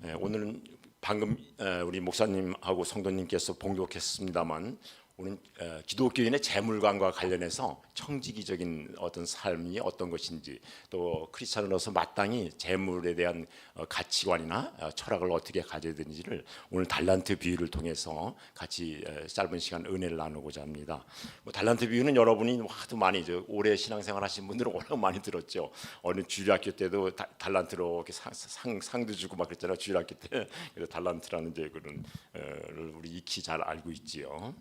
오늘은 방금 우리 목사님하고 성도님께서 봉독했습니다만 오늘 기독교인의 재물관과 관련해서 청지기적인 어떤 삶이 어떤 것인지 또 크리스찬으로서 마땅히 재물에 대한 가치관이나 철학을 어떻게 가져야 되는지를 오늘 달란트 비유를 통해서 같이 짧은 시간 은혜를 나누고자 합니다. 달란트 비유는 여러분이 하도 많이 오래 신앙생활 하신 분들은 워낙 많이 들었죠. 어느 주일학교 때도 달란트로 이렇게 상도 주고 막 그랬잖아요. 주일학교 때. 그래서 달란트라는 이제 그런 우리 익히 잘 알고 있지요.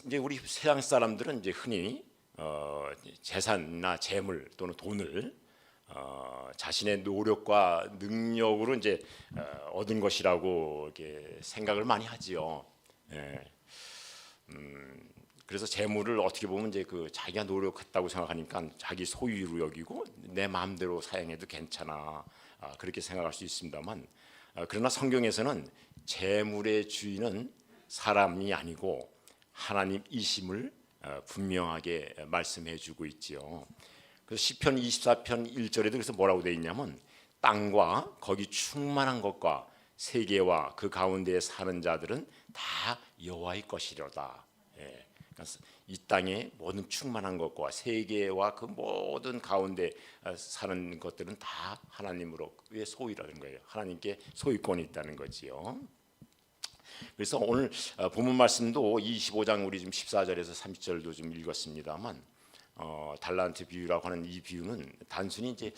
이제 우리 세상 사람들은 이제 흔히 재산이나 재물 또는 돈을 자신의 노력과 능력으로 이제 얻은 것이라고 이렇게 생각을 많이 하지요. 예. 그래서 재물을 어떻게 보면 이제 그 자기가 노력했다고 생각하니까 자기 소유로 여기고 내 마음대로 사용해도 괜찮아, 그렇게 생각할 수 있습니다만, 그러나 성경에서는 재물의 주인은 사람이 아니고 하나님이심을 분명하게 말씀해주고 있지요. 그래서 시편 24편 1절에도 그래서 뭐라고 되어 있냐면 땅과 거기 충만한 것과 세계와 그 가운데에 사는 자들은 다 여호와의 것이로다. 예. 그러니까 이 땅에 모든 충만한 것과 세계와 그 모든 가운데 사는 것들은 다 하나님으로의 소유라는 거예요. 하나님께 소유권이 있다는 거지요. 그래서 오늘 본문 말씀도 25장 우리 지금 14절에서 30절도 좀 읽었습니다만, 달란트 비유라고 하는 이 비유는 단순히 이제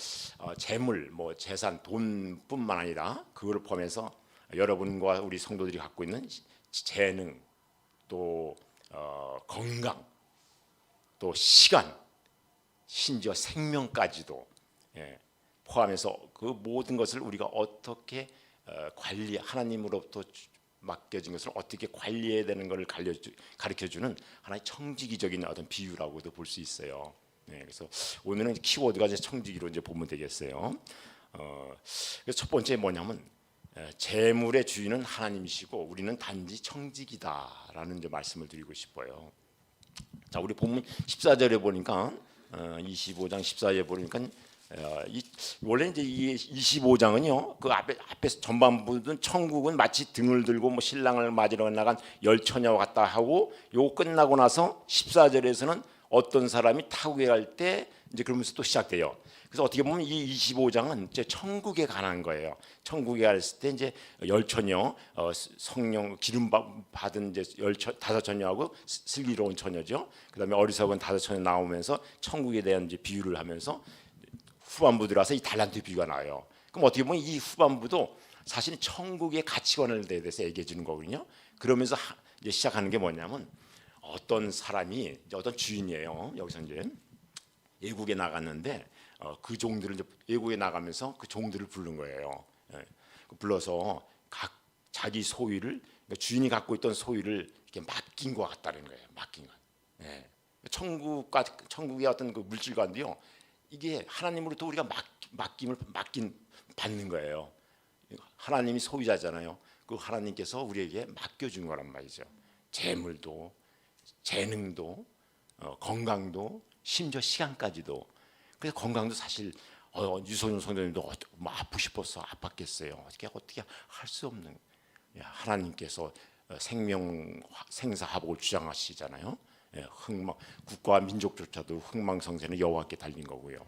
재물, 뭐 재산, 돈뿐만 아니라 그걸 포함해서 여러분과 우리 성도들이 갖고 있는 재능, 또 건강, 또 시간, 심지어 생명까지도 포함해서 그 모든 것을 우리가 어떻게 하나님으로부터 맡겨진 것을 어떻게 관리해야 되는 것을 가르쳐주는 하나의 청지기적인 어떤 비유라고도 볼 수 있어요. 그래서 오늘은 키워드가 이제 청지기로 이제 보면 되겠어요. 그래서 첫 번째 뭐냐면 재물의 주인은 하나님이시고 우리는 단지 청지기다라는 이제 말씀을 드리고 싶어요. 자, 우리 본문 14절에 보니까 25장 14절에 보니까 원래 이제 이 25장은요 그 앞에서 전반부는 천국은 마치 등을 들고 뭐 신랑을 맞으러 나간 열처녀와 같다 하고 요거 끝나고 나서 14절에서는 어떤 사람이 타국에 갈 때 이제 그러면서 또 시작돼요. 그래서 어떻게 보면 이 25장은 이제 천국에 관한 거예요. 천국에 갔을 때 이제 열처녀, 성령 기름 받은 이제 다섯 처녀하고 슬기로운 처녀죠. 그다음에 어리석은 다섯 처녀 나오면서 천국에 대한 이제 비유를 하면서 후반부 들어서 이 달란트 비유가 나와요. 그럼 어떻게 보면 이 후반부도 사실 천국의 가치관에 대해서 얘기해 주는 거거든요. 그러면서 이제 시작하는 게 뭐냐면 어떤 사람이 어떤 주인이에요. 여기서 이제 예국에 나갔는데 그 종들을 이제 예국에 나가면서 그 종들을 부른 거예요. 불러서 각 자기 소유를, 그러니까 주인이 갖고 있던 소유를 이렇게 맡긴 것 같다는 거예요. 맡긴 것. 천국의 어떤 그 물질관도요. 이게 하나님으로부터 우리가 맡긴 받는 거예요. 하나님이 소유자잖아요. 그 하나님께서 우리에게 맡겨준 거란 말이죠. 재물도, 재능도, 건강도, 심지어 시간까지도. 그래서 건강도 사실 유소년 성도님도 뭐 아프고 싶어서 아팠겠어요. 어떻게 할 수 없는, 하나님께서 생명 생사화복을 주장하시잖아요. 국가와 민족조차도 흥망성쇠는 여호와께 달린 거고요.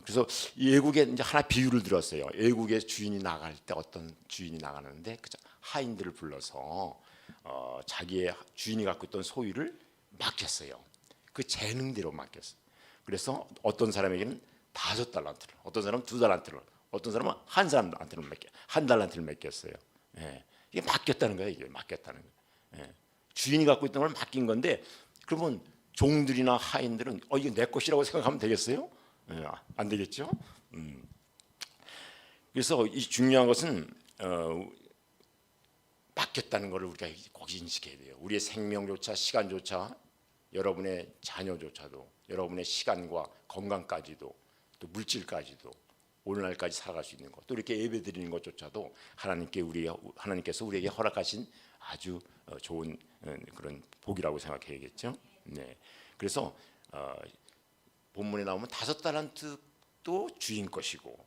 그래서 예국에 이제 하나 비유를 들었어요. 예국의 주인이 나갈 때 어떤 주인이 나가는데 하인들을 불러서 자기의 주인이 갖고 있던 소유를 맡겼어요. 그 재능대로 맡겼어요. 그래서 어떤 사람에게는 5달란트를, 어떤 사람은 2달란트를, 어떤 사람은 한 달란트를 맡겼어요. 이게 맡겼다는 거예요. 이게 맡겼다는 거예요. 주인이 갖고 있던 걸 맡긴 건데, 그러면 종들이나 하인들은 이게 내 것이라고 생각하면 되겠어요? 안 되겠죠. 그래서 이 중요한 것은 맡겼다는 것을 우리가 꼭 인식해야 돼요. 우리의 생명조차 시간조차, 여러분의 자녀조차도, 여러분의 시간과 건강까지도, 또 물질까지도, 오늘날까지 살아갈 수 있는 것, 또 이렇게 예배드리는 것조차도 하나님께서 우리에게 허락하신 아주 좋은 그런 복이라고 생각해야겠죠. 그래서 본문에 나오면 5달란트도 주인 것이고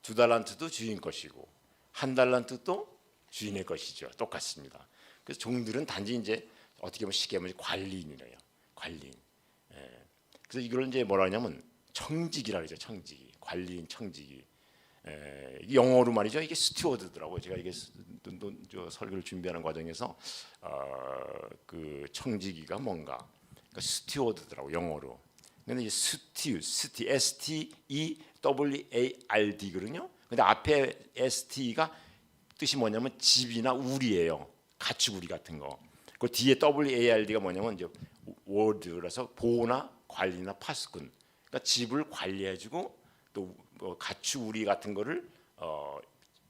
두 달란트도 주인 것이고 한 달란트도 주인의 것이죠. 똑같습니다. 그래서 종들은 단지 이제 어떻게 보면 쉽게 보면 관리인이래요. 관리인. 그래서 이걸 이제 뭐라 하냐면 청직이라 그러죠. 청직이. 관리인 청직이. 이게 영어로 말이죠. 이게 스튜어드더라고요. 제가 이게 저 설교를 준비하는 과정에서 그 청지기가 뭔가 그러니까 스튜어드더라고 영어로. 근데 이 STEWARD 거든요. 근데 앞에 ST가 뜻이 뭐냐면 집이나 우리예요. 가축우리 같은 거. 그 뒤에 WARD가 뭐냐면 이제 워드라서 보호나 관리나 파수꾼. 그러니까 집을 관리해주고 또뭐 가축우리 같은 거를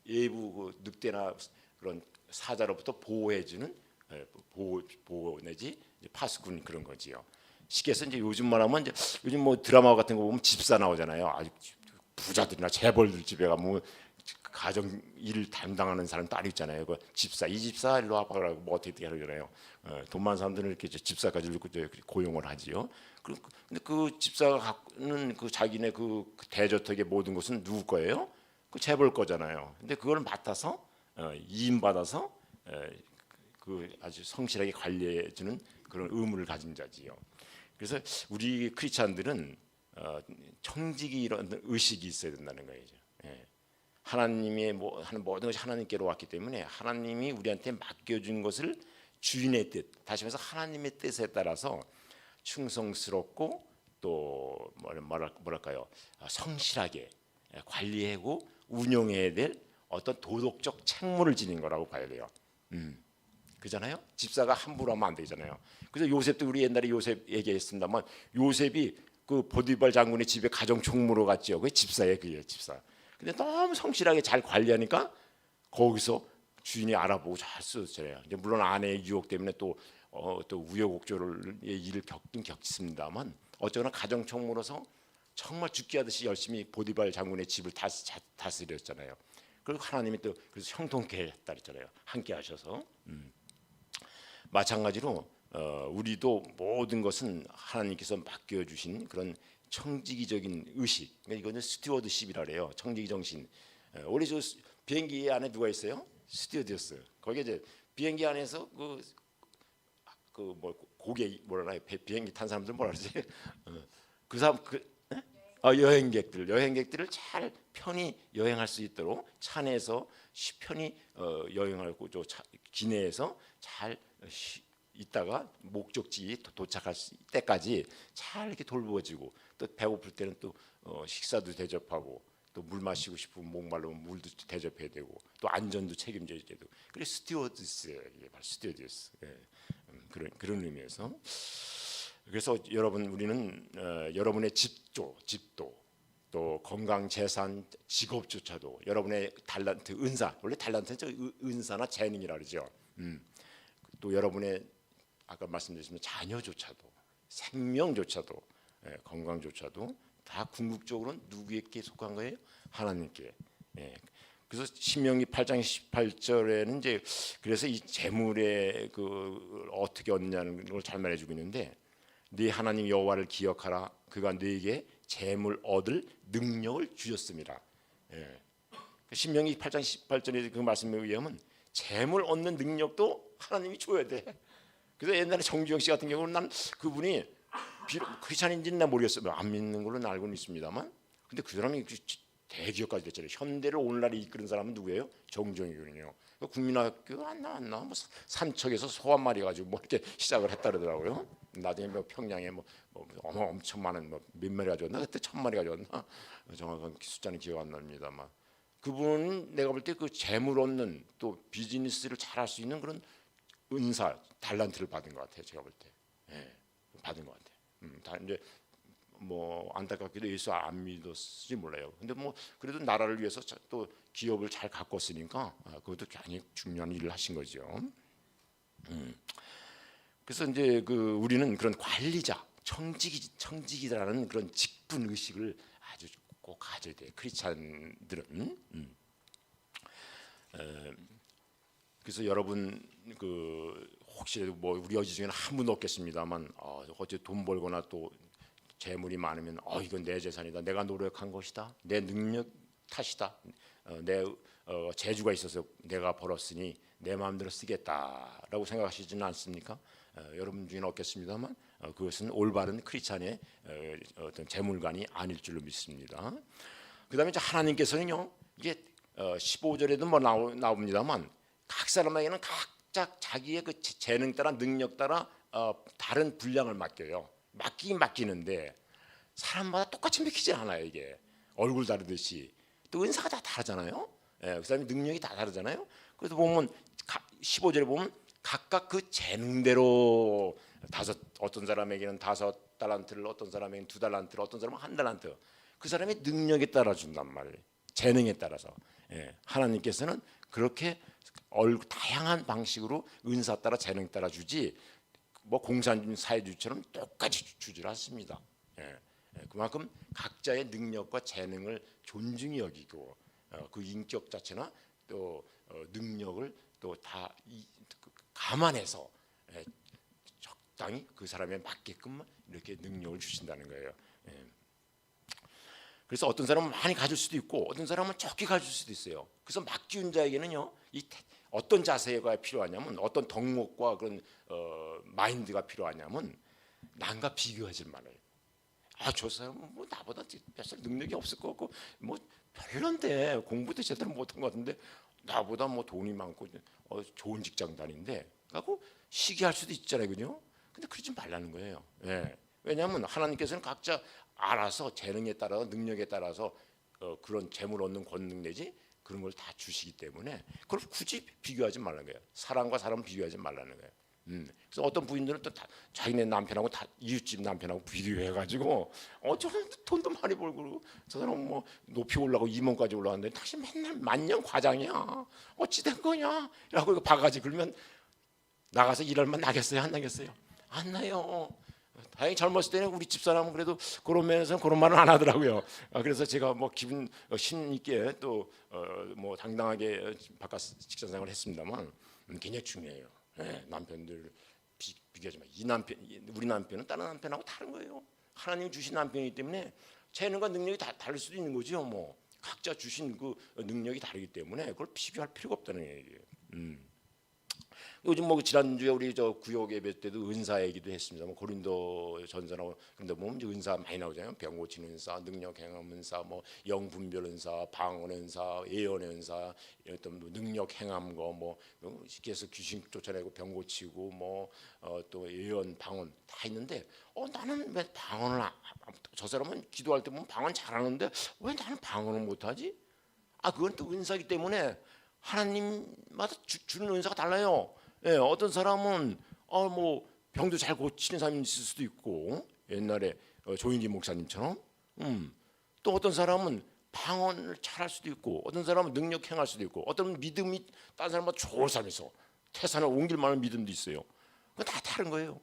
외부 그 늑대나 그런 사자로부터 보호해주는 보호 내지 파수꾼 그런 거지요. 쉽게 해서 이제 요즘 말하면 이제 요즘 뭐 드라마 같은 거 보면 집사 나오잖아요. 아주 부자들이나 재벌들 집에 가면 가정 일을 담당하는 사람 따로 있잖아요. 그 집사 이 집사 일로 와봐라고 뭐 어떻게 하잖아요. 돈 많은 사람들은 이렇게 집사까지 고용을 하지요. 근데 그 집사가 갖는 그 자기네 그 대저택의 모든 것은 누구 거예요? 그 재벌 거잖아요. 근데 그걸 맡아서 이임받아서 그 아주 성실하게 관리해주는 그런 의무를 가진 자지요. 그래서 우리 크리스찬들은 청지기 이런 의식이 있어야 된다는 거예요. 하나님의 하는 모든 것이 하나님께로 왔기 때문에 하나님이 우리한테 맡겨준 것을 주인의 뜻, 다시 말해서 하나님의 뜻에 따라서 충성스럽고 또 뭐랄까요 성실하게 관리하고 운영해야 될 어떤 도덕적 책무를 지닌 거라고 봐야 돼요. 그잖아요. 집사가 함부로 하면 안 되잖아요. 그래서 요셉도 우리 옛날에 요셉 얘기했습니다만 요셉이 그 보디발 장군의 집에 가정 총무로 갔죠. 그게 집사예요, 그게 집사. 근데 너무 성실하게 잘 관리하니까 거기서 주인이 알아보고 잘 쓰잖아요. 물론 아내의 유혹 때문에 또 우여곡절의 일을 겪습니다만 어쩌나 가정 총무로서 정말 죽기 하듯이 열심히 보디발 장군의 집을 다스렸잖아요. 그리고 하나님이 또 그래서 형통케 했다 그랬잖아요. 함께 하셔서. 마찬가지로 우리도 모든 것은 하나님께서 맡겨주신 그런 청지기적인 의식, 그러니까 이거는 스튜어드십이라 그래요. 청지기 정신. 우리 저 비행기 안에 누가 있어요? 스튜어드였어요. 거기에 이제 비행기 안에서 뭐 고객 뭐라나요? 비행기 탄 사람들 뭐라 그러지? 그 사람 여행객들을 잘 편히 여행할 수 있도록 차 내에서 편히 여행하고 기내에서 잘 있다가 목적지 도착할 때까지 잘 이렇게 돌보아주고 또 배고플 때는 또 식사도 대접하고 또 물 마시고 싶으면 목말르면 물도 대접해야 되고 또 안전도 책임져야 되고 그래 스튜어디스예요. 이게 바로 스튜어디스. 그런 의미에서 그래서 여러분 우리는 여러분의 집도 또 건강 재산 직업조차도 여러분의 달란트 은사 원래 달란트는 은사나 재능이라 그러죠. 또 여러분의 아까 말씀드렸지만 자녀조차도 생명조차도 건강조차도 다 궁극적으로 누구에게 속한 거예요? 하나님께. 그래서 신명기 8장 18절에는 이제 그래서 이 재물의 그 어떻게 얻느냐는 걸 잘 말해주고 있는데 네 하나님 여호와를 기억하라 그가 너에게 재물 얻을 능력을 주셨습니다. 신명기 8장 18절의 그 말씀에 의하면 재물 얻는 능력도 하나님이 줘야 돼. 그래서 옛날에 정주영 씨 같은 경우는 난 그분이 크리스찬인지는 난 모르겠어요. 안 믿는 걸로 알고는 있습니다만 근데 그 사람이 대기업까지 됐잖아요. 현대를 오늘날에 이끄는 사람은 누구예요? 정주영이거든요. 국민학교 안 나왔나? 뭐 삼척에서 소 한 마리 가지고 뭐 이렇게 시작을 했다 그러더라고요. 나중에 뭐 평양에 엄청 많은 몇 마리 가져왔나? 그때 1000마리 가져왔나? 정확한 숫자는 기억 안 납니다만 그분은 내가 볼 때 그 재물 얻는 또 비즈니스를 잘할 수 있는 그런 은사, 달란트를 받은 것 같아요. 제가 볼 때 받은 것 같아요. 다 이제 뭐 안타깝게도 예수 안 믿었을지 몰라요. 근데 뭐 그래도 나라를 위해서 또 기업을 잘 가꿨으니까 그것도 굉장히 중요한 일을 하신 거죠. 그래서 이제 그 우리는 그런 관리자, 청지기라는 그런 직분 의식을 아주 꼭 가져야 돼요. 크리스찬들은. 그래서 여러분 그 혹시라도 뭐 우리 여지 중에는 한 분도 없겠습니다만 어째 돈 벌거나 또 재물이 많으면 이건 내 재산이다. 내가 노력한 것이다. 내 능력 탓이다. 내 재주가 있어서 내가 벌었으니 내 마음대로 쓰겠다라고 생각하시지는 않습니까? 여러분 중에는 없겠습니다만 그것은 올바른 크리스찬의 어떤 재물관이 아닐 줄로 믿습니다. 그다음에 이제 하나님께서는요, 이게 15절에도 뭐 나옵니다만 각 사람에게는 각자 자기의 그 재능 따라 능력 따라 다른 분량을 맡겨요. 맡기긴 맡기는데 사람마다 똑같이 맡기지 않아요. 이게 얼굴 다르듯이 또 은사가 다 다르잖아요. 그 사람의 능력이 다 다르잖아요. 그래서 보면 15절에 보면 각각 그 재능대로 어떤 사람에게는 5달란트를, 어떤 사람에게는 2달란트를, 어떤 사람은 1달란트, 그 사람의 능력에 따라 준단 말이에요. 재능에 따라서. 하나님께서는 그렇게 다양한 방식으로 은사 따라 재능 따라 주지 뭐 공산 사회주의처럼 똑같이 주질 않습니다. 그만큼 각자의 능력과 재능을 존중히 여기고 그 인격 자체나 또 능력을 또 다 감안해서 적당히 그 사람에 맞게끔 이렇게 능력을 주신다는 거예요. 그래서 어떤 사람은 많이 가질 수도 있고 어떤 사람은 적게 가질 수도 있어요. 그래서 맡기운 자에게는요, 어떤 자세가 필요하냐면 어떤 덕목과 그런 마인드가 필요하냐면 남과 비교하지 말아요. 저 사람은 뭐 나보다 몇 살 능력이 없을 것 같고 뭐 별론데 공부도 제대로 못한 것 같은데 나보다 뭐 돈이 많고 좋은 직장 다니는데 그래갖고 시기할 수도 있잖아요, 그죠? 근데 그러지 말라는 거예요. 왜냐하면 하나님께서는 각자 알아서 재능에 따라서 능력에 따라서 그런 재물 얻는 권능 내지 그런 걸 다 주시기 때문에 그걸 굳이 비교하지 말라는 거예요. 사람과 사람 비교하지 말라는 거예요. 그래서 어떤 부인들은 또 자기네 남편하고 다 이웃집 남편하고 비교해가지고 저 돈도 많이 벌고 저 사람 뭐 높이 올라가고 임원까지 올라갔는데 당신 맨날 만년 과장이야. 어찌 된 거냐? 라고 이거 바가지 긁면 나가서 일할만 나겠어요? 안 나겠어요? 안 나요. 다행히 젊었을 때는 우리 집사람은 그래도 그런 면에서는 그런 말은 안 하더라고요. 그래서 제가 뭐 기분 신 있게 또 뭐 당당하게 바깥 직장 생활을 했습니다만 굉장히 중요해요. 남편들 비교하지 마. 우리 남편은 다른 남편하고 다른 거예요. 하나님 주신 남편이기 때문에 재능과 능력이 다 다를 수도 있는 거죠. 뭐 각자 주신 그 능력이 다르기 때문에 그걸 비교할 필요가 없다는 얘기예요. 요즘 뭐 지난주에 우리 저 구역 예배 때도 은사 얘기도 했습니다. 뭐 고린도 전서나 근데 보면 이제 은사 많이 나오잖아요. 병 고치는 은사, 능력 행함 은사, 뭐 영분별 은사, 방언 은사, 예언 은사, 어떤 뭐 능력 행함 뭐 쉽게 해서 귀신 쫓아내고 병 고치고 뭐 또 예언, 방언 다 있는데 나는 왜 방언을 저 사람은 기도할 때 보면 방언 잘하는데 왜 나는 방언을 못하지? 그건 또 은사기 때문에 하나님마다 주는 은사가 달라요. 어떤 사람은 뭐 병도 잘 고치는 사람이 있을 수도 있고 옛날에 조인기 목사님처럼 또 어떤 사람은 방언을 잘할 수도 있고 어떤 사람은 능력 행할 수도 있고 어떤 믿음이 다른 사람보다 좋은 사람이 있어. 태산을 옮길 만한 믿음도 있어요. 그건 다 다른 거예요.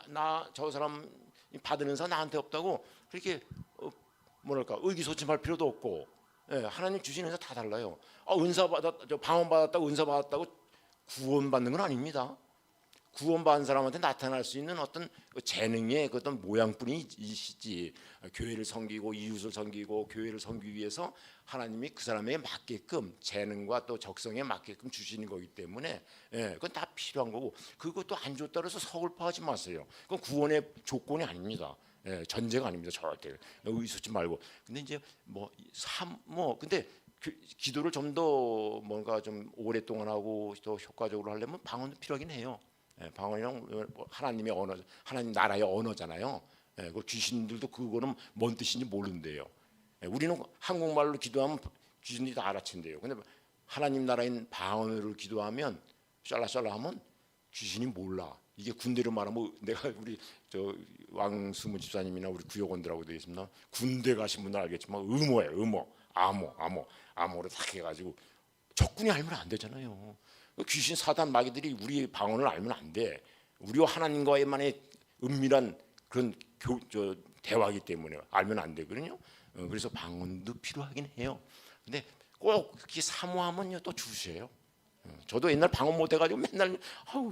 나 저 사람 받은 은사 나한테 없다고 그렇게 뭐랄까 의기소침할 필요도 없고 하나님 주신 은사 다 달라요. 은사 방언 받았다고 은사 받았다고 구원받는 건 아닙니다. 구원받은 사람한테 나타날 수 있는 어떤 재능의 어떤 모양뿐이시지 교회를 섬기고 이웃을 섬기고 교회를 섬기기 위해서 하나님이 그 사람에게 맞게끔 재능과 또 적성에 맞게끔 주시는 거기 때문에 그건 다 필요한 거고 그것도 안 좋다고 해서 서글퍼하지 마세요. 그건 구원의 조건이 아닙니다. 전제가 아닙니다. 절대 의수치 말고. 근데 이제 근데 기도를 좀 더 뭔가 좀 오랫동안 하고 또 효과적으로 하려면 방언도 필요하긴 해요. 방언이랑 하나님의 언어, 하나님 나라의 언어잖아요. 그 귀신들도 그거는 뭔 뜻인지 모른대요. 우리는 한국말로 기도하면 귀신들이 다 알아챈대요. 근데 하나님 나라인 방언으로 기도하면 샬라샬라 하면 귀신이 몰라. 이게 군대로 말하면 내가 우리 저 왕수무 집사님이나 우리 구역원들하고 되겠습니다. 군대 가신 분들 알겠지만 음모예요. 음모. 암호로 딱 해가지고 적군이 알면 안 되잖아요. 귀신 사단 마귀들이 우리 방언을 알면 안 돼. 우리와 하나님과의만의 은밀한 그런 대화이기 때문에 알면 안 되거든요. 그래서 방언도 필요하긴 해요. 근데 꼭 그렇게 사모하면요 또 주세요. 저도 옛날 방언 못해가지고 맨날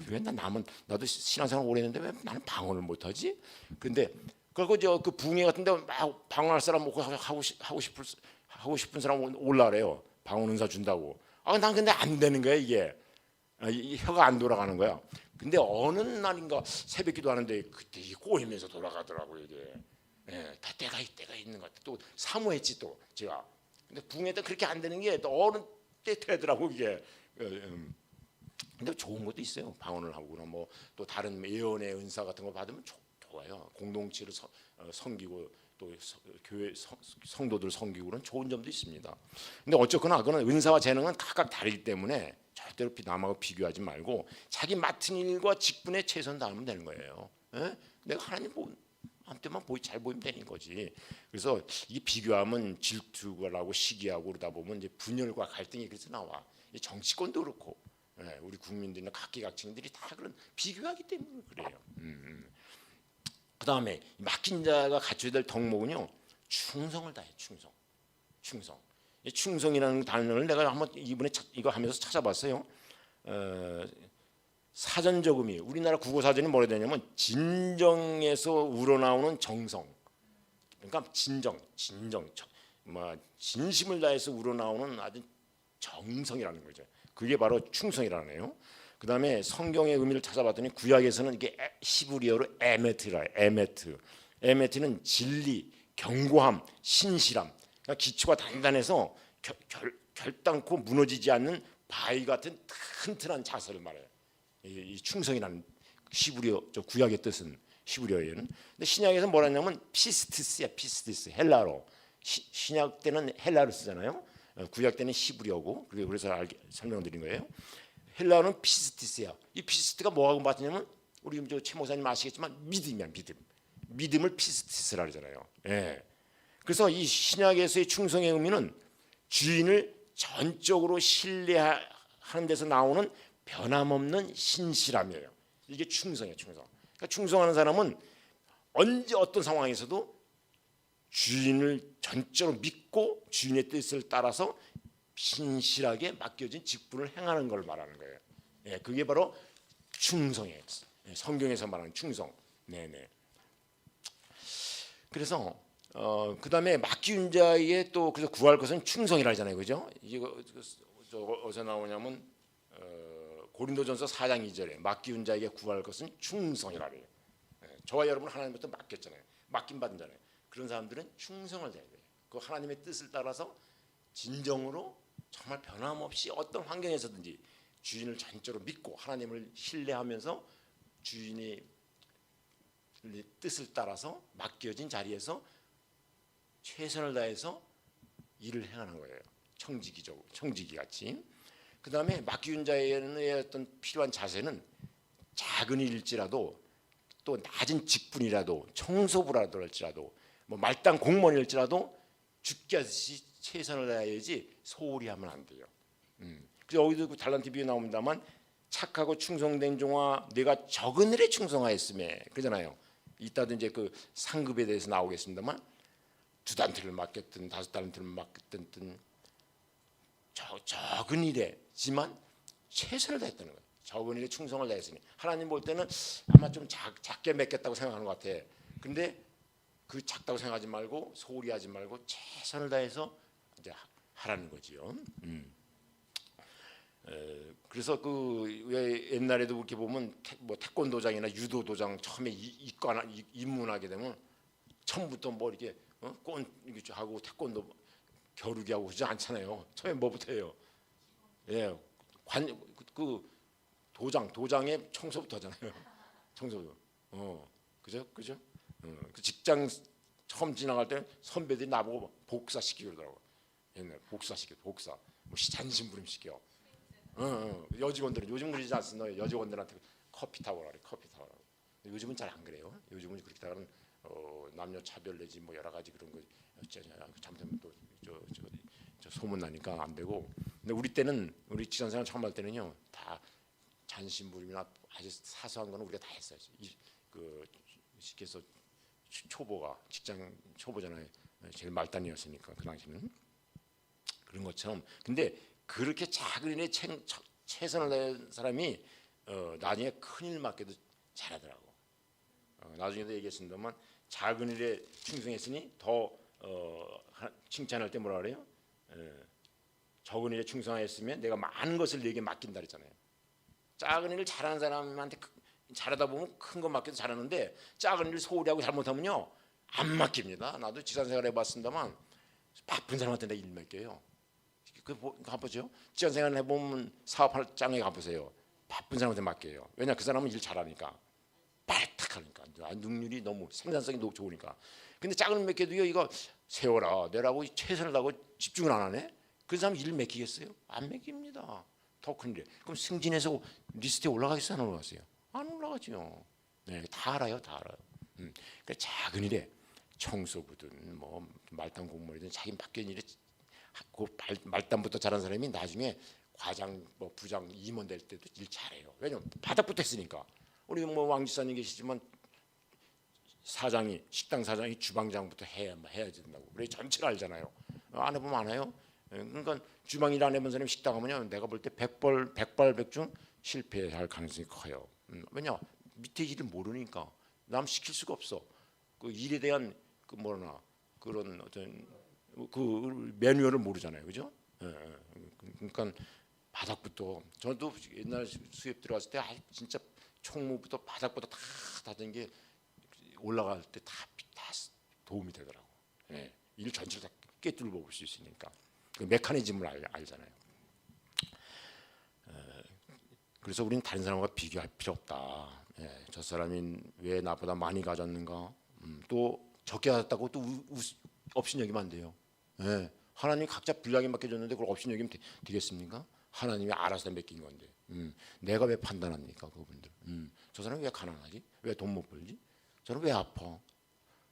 맨날 나도 신앙생활 오래 했는데 왜 나는 방언을 못하지? 근데 그리고 그 부흥회 같은데 막 방언할 사람 하고 하고 싶은 사람 올라래요. 방언 은사 준다고. 난 근데 안 되는 거야 이게. 이 혀가 안 돌아가는 거야. 근데 어느 날인가 새벽기도 하는데 그때 꼬이면서 돌아가더라고 이게. 다 때가 있는 것 같아. 또 사모했지 또 제가. 근데 붕에 때 그렇게 안 되는 게 또 어느 때 되더라고 이게. 근데 좋은 것도 있어요. 방언을 하고나 뭐 또 다른 예언의 은사 같은 거 받으면 좋아요. 공동체를 섬기고 또 교회 성도들 섬기고 그런 좋은 점도 있습니다. 근데 어쨌거나 그거는 은사와 재능은 각각 다르기 때문에 절대로 남하고 비교하지 말고 자기 맡은 일과 직분에 최선 다하면 되는 거예요. 내가 하나님 한테만 잘 보이면 되는 거지. 그래서 이 비교하면 질투가 나고 시기하고 그러다 보면 이제 분열과 갈등이 그래서 나와. 이 정치권도 그렇고 우리 국민들이나 각계각층들이 다 그런 비교하기 때문에 그래요. 그 다음에 맡긴 자가 갖춰야 될 덕목은요, 충성을 다해. 충성. 이 충성이라는 단어를 내가 한번 이번에 이거 하면서 찾아봤어요. 사전적음이 우리나라 국어사전이 뭐라 되냐면 진정에서 우러나오는 정성. 그러니까 진정, 진심을 다해서 우러나오는 아주 정성이라는 거죠. 그게 바로 충성이라네요. 그 다음에 성경의 의미를 찾아봤더니 구약에서는 이게 히브리어로 에메트라. 에메트는 진리, 견고함, 신실함. 그러니까 기초가 단단해서 결단코 무너지지 않는 바위 같은 튼튼한 자세를 말해요. 이 충성이라는 히브리어 저 구약의 뜻은 히브리어에는. 근데 신약에서 뭐라냐면 피스티스야. 피스티스 헬라로. 신약 때는 헬라를 쓰잖아요. 구약 때는 히브리어고. 그래서 설명드린 거예요. 헬라어는 피스티스야. 이 피스티가 뭐하고 맞냐면 우리 최 목사님 아시겠지만 믿음이야. 믿음을 피스티스라 그러잖아요. 그래서 이 신약에서의 충성의 의미는 주인을 전적으로 신뢰하는 데서 나오는 변함없는 신실함이에요. 이게 충성이에요. 그러니까 충성하는 사람은 언제 어떤 상황에서도 주인을 전적으로 믿고 주인의 뜻을 따라서 신실하게 맡겨진 직분을 행하는 걸 말하는 거예요. 그게 바로 충성이에요. 성경에서 말하는 충성. 네네. 그래서 그 다음에 맡긴 자에게 또 그래서 구할 것은 충성이라 하잖아요, 그죠? 이거 어디서 나오냐면 고린도전서 4장 2절에 맡긴 자에게 구할 것은 충성이라 그래요. 저와 여러분 하나님부터 맡겼잖아요. 맡긴 받은 자네. 그런 사람들은 충성을 해야 돼요. 그 하나님의 뜻을 따라서 진정으로 정말 변함없이 어떤 환경에서든지 주인을 전적으로 믿고 하나님을 신뢰하면서 주인의 뜻을 따라서 맡겨진 자리에서 최선을 다해서 일을 행하는 거예요. 청지기 같이. 그 다음에 맡긴 자의 어떤 필요한 자세는 작은 일일지라도 또 낮은 직분이라도 청소부라도 할지라도 뭐 말단 공무원일지라도 죽게 하듯이 최선을 다해야지 소홀히 하면 안 돼요. 그래서 여기도 그 달란트 비유 나옵니다만 착하고 충성된 종아 내가 적은 일에 충성하였음에 그러잖아요. 이따도 이제 그 상급에 대해서 나오겠습니다만 2달란트를 맡겼든 5달란트를 맡겼든 적은 일에지만 최선을 다했다는 거예요. 적은 일에 충성을 다했으니 하나님 볼 때는 아마 좀 작게 맡겼다고 생각하는 것 같아. 근데 그 작다고 생각하지 말고 소홀히 하지 말고 최선을 다해서 이제 하라는 거지요. 그래서 왜 옛날에도 그렇게 보면 태권도장이나 유도도장 처음에 입문하게 되면 처음부터 뭐 이렇게 꼰 이렇게 하고 태권도 겨루기 하고 그러지 않잖아요. 처음에 뭐부터 해요? 도장의 청소부터 하잖아요. 청소도. 그죠? 그 직장 처음 지나갈 때 선배들이 나보고 복사시키고 그러더라고. 옛날 복사. 뭐 잔심부름 시켜. 여직원들은 요즘 그러지 않습니까? 여직원들한테 커피 타오라 그래. 요즘은 잘 안 그래요. 요즘은 그렇게 따른 남녀 차별 내지 뭐 여러 가지 그런 거 잘못하면 또 저 소문 나니까 안 되고. 근데 우리 때는 우리 직장생활 처음 할 때는요 다 잔심부름이나 아주 사소한 거는 우리가 다 했어요. 쉽게 해서 초보가 직장 초보잖아요. 제일 말단이었으니까 그 당시는 그런 것처럼. 근데 그렇게 작은 일에 최선을 다한 사람이 나중에 큰 일 맡겨도 잘하더라고. 나중에도 얘기했습니다만 작은 일에 충성했으니 더 칭찬할 때 뭐라 그래요? 적은 일에 충성하였으면 내가 많은 것을 네게 맡긴다 그랬잖아요. 작은 일을 잘하는 사람한테 잘하다 보면 큰 거 맡겨도 잘하는데 작은 일을 소홀히 하고 잘못하면요 안 맡깁니다. 나도 지산생활 해봤습니다만 바쁜 사람한테 내가 일 맡겨요. 가보죠. 지산생활 해보면 사업할 장에 가보세요. 바쁜 사람한테 맡겨요. 왜냐 그 사람은 일 잘하니까 빠르탁하니까 능률이 너무 생산성이 너무 좋으니까. 근데 작은 일 맡겨도요 이거 세워라 내라고 최선을 다하고 집중을 안 하네. 그 사람 일 맡기겠어요? 안 맡깁니다. 더 큰데 그럼 승진해서 리스트에 올라가겠어요? 안 올라가세요? 안 올라가죠. 네, 다 알아요, 다 알아요. 그러니까 작은 일에 청소부든 뭐 말단 공무원이든 자기 맡긴 일에 그 말단부터 잘한 사람이 나중에 과장, 뭐 부장, 임원 될 때도 일 잘해요. 왜냐면 바닥부터 했으니까. 우리 뭐 왕지사님 계시지만 사장이 식당 사장이 주방장부터 해야 된다고. 그래 전체를 알잖아요. 안 해보면 안 해요. 그러니까 주방일 안 해본 사람이 식당 하면요 내가 볼 때 백발백중 실패할 가능성이 커요. 왜냐 밑에 일을 모르니까 남 시킬 수가 없어. 그 일에 대한 그 뭐나 그런 어떤 그 매뉴얼을 모르잖아요, 그죠? 그러니까 바닥부터 저도 옛날 수협 들어갔을 때 진짜 총무부터 바닥부터 다 다된 게 올라갈 때 다 도움이 되더라고. 예, 일 전체를 다 꿰뚫어 볼 수 있으니까. 그 메커니즘을 알잖아요. 그래서 우리는 다른 사람과 비교할 필요 없다. 예, 저 사람이 왜 나보다 많이 가졌는가? 또 적게 가졌다고 또 업신여기면 안 돼요. 예, 하나님 각자 분량이 맡겨졌는데 그걸 업신여기면 되겠습니까? 하나님이 알아서 맡긴 건데. 내가 왜 판단합니까, 그분들? 저 사람이 왜 가난하지? 왜 돈 못 벌지? 저는 왜 아파?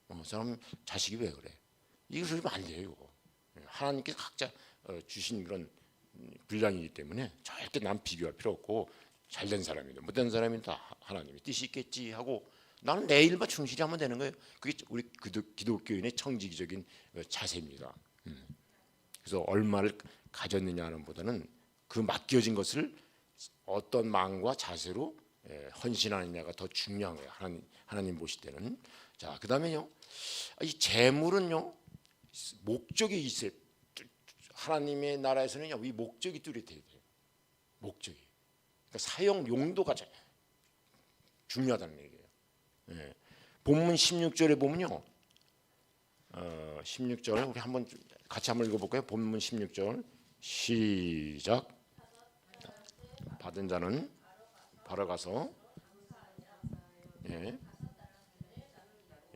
저 사람 자식이 왜 그래? 이거 그러면 안 돼요. 이거. 하나님께서 각자 주신 그런 분량이기 때문에 절대 남 비교할 필요 없고 잘된 사람이든 못된 사람이든 다 하나님의 뜻이 있겠지 하고 나는 내 일만 충실히 하면 되는 거예요. 그게 우리 기독교인의 청지기적인 자세입니다. 그래서 얼마를 가졌느냐는 보다는 그 맡겨진 것을 어떤 마음과 자세로 헌신하느냐가 더 중요한 거예요. 하나님 보실 때는. 자, 그다음에요. 이 재물은요. 목적이 있어요. 하나님의 나라에서는요. 이 목적이 뚜렷해야 돼요. 목적이. 그러니까 사용 용도가 중요하다는 얘기예요. 예. 본문 16절에 보면요. 16절 우리 한번 같이 한번 읽어볼까요? 본문 16절 시작. 받은 자는 바로 가서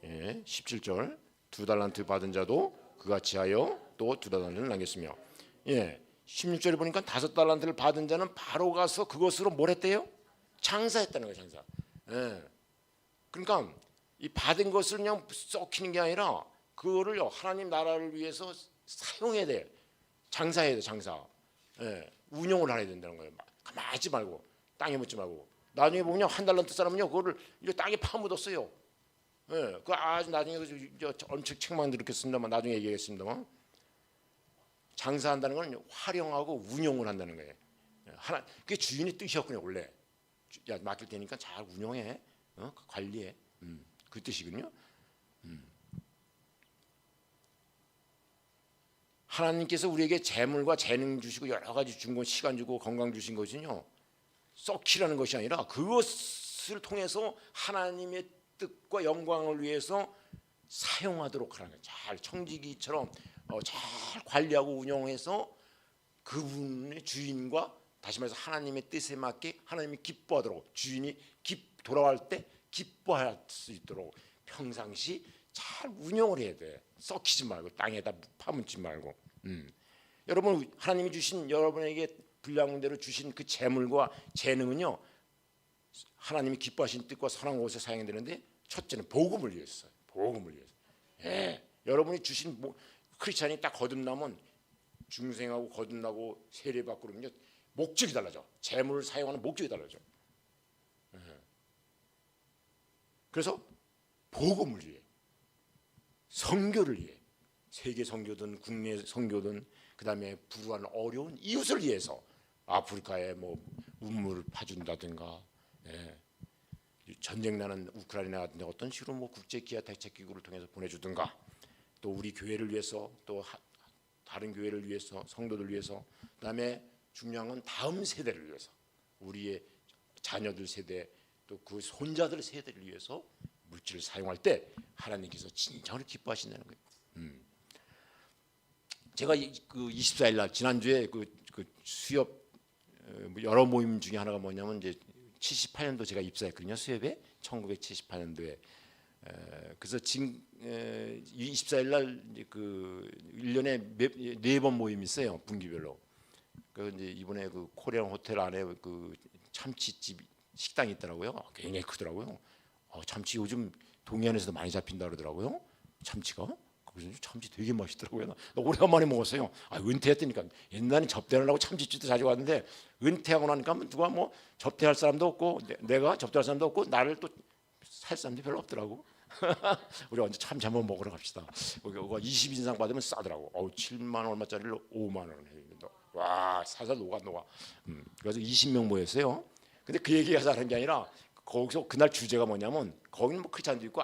17절 2달란트 받은 자도 그같이 하여 또 2달란트를 남겼으며 16절에 보니까 5달란트를 받은 자는 바로 가서 그것으로 뭘 했대요? 장사했다는 거예요. 장사. 그러니까 이 받은 것을 그냥 썩히는 게 아니라 그거를 하나님 나라를 위해서 사용해야 돼. 장사해야 돼. 장사. 운용을 해야 된다는 거예요. 가만히 있지 말고 땅에 묻지 말고. 나중에 보면 1달란트 사람은요 그거를 이제 땅에 파묻었어요. 그 아주 나중에 엄청 책망 들었겠습니다만 나중에 얘기하겠습니다만 장사한다는 건 활용하고 운용을 한다는 거예요. 그게 주인의 뜻이었군요 원래. 야 맡길 테니까 잘 운용해, 관리해. 그 뜻이군요. 하나님께서 우리에게 재물과 재능 주시고 여러 가지 준 것, 시간 주고 건강 주신 것은요 썩히라는 것이 아니라 그것을 통해서 하나님의 뜻과 영광을 위해서 사용하도록 하라는 거예요. 잘 청지기처럼 잘 관리하고 운영해서 그분의 주인과 다시 말해서 하나님의 뜻에 맞게 하나님이 기뻐하도록 주인이 돌아갈 때 기뻐할 수 있도록 평상시 잘 운영을 해야 돼. 썩히지 말고 땅에다 파묻지 말고. 여러분 하나님이 주신 여러분에게 분량대로 주신 그 재물과 재능은요 하나님이 기뻐하신 뜻과 선한 것에 사용해야 되는데 첫째는 복음을 위해서요. 복음을 위해서. 여러분이 주신 크리스찬이 딱 거듭나면 중생하고 거듭나고 세례받고 그러면요 목적이 달라져. 재물을 사용하는 목적이 달라져. 그래서 복음을 위해, 선교를 위해, 세계 선교든 국내 선교든 그다음에 불우한 어려운 이웃을 위해서 아프리카에 뭐 우물을 파준다든가, 전쟁 나는 우크라이나 같은 데 어떤 식으로 뭐 국제 기아 대책 기구를 통해서 보내주든가, 또 우리 교회를 위해서, 또 다른 교회를 위해서, 성도들 위해서, 그다음에 중요한 건 다음 세대를 위해서, 우리의 자녀들 세대, 또 그 손자들 세대를 위해서 물질을 사용할 때 하나님께서 진정으로 기뻐하신다는 거예요. 제가 그 24일 날 지난주에 그 수협 여러 모임 중에 하나가 뭐냐면 이제 78년도 제가 입사했거든요. 수협에 1978년도에. 그래서 지금 24일 날 이제 그 1년에 4번 모임이 있어요. 분기별로. 그 이제 이번에 그 코리안 호텔 안에 그 참치집 식당이 있더라고요. 굉장히 크더라고요. 참치 요즘 동해안에서도 많이 잡힌다 그러더라고요. 참치가. 그래서 참치 되게 맛있더라고요. 나 오래간만에 먹었어요. 은퇴했다니까. 옛날에 접대하려고 참치집도 자주 갔는데 은퇴하고 나니까 누가 뭐 접대할 사람도 없고 내가 접대할 사람도 없고 나를 또 살 사람도 별로 없더라고. 우리 언제 참치 한번 먹으러 갑시다. 거기가 20인상 받으면 싸더라고. 7만 원 얼마짜리를 5만 원 해요. 와, 살살 녹아. 그래서 20명 모였어요. 근데 그 얘기가 잘한 게 아니라 거기서 그날 주제가 뭐냐면 거기는 뭐 크리스찬도 있고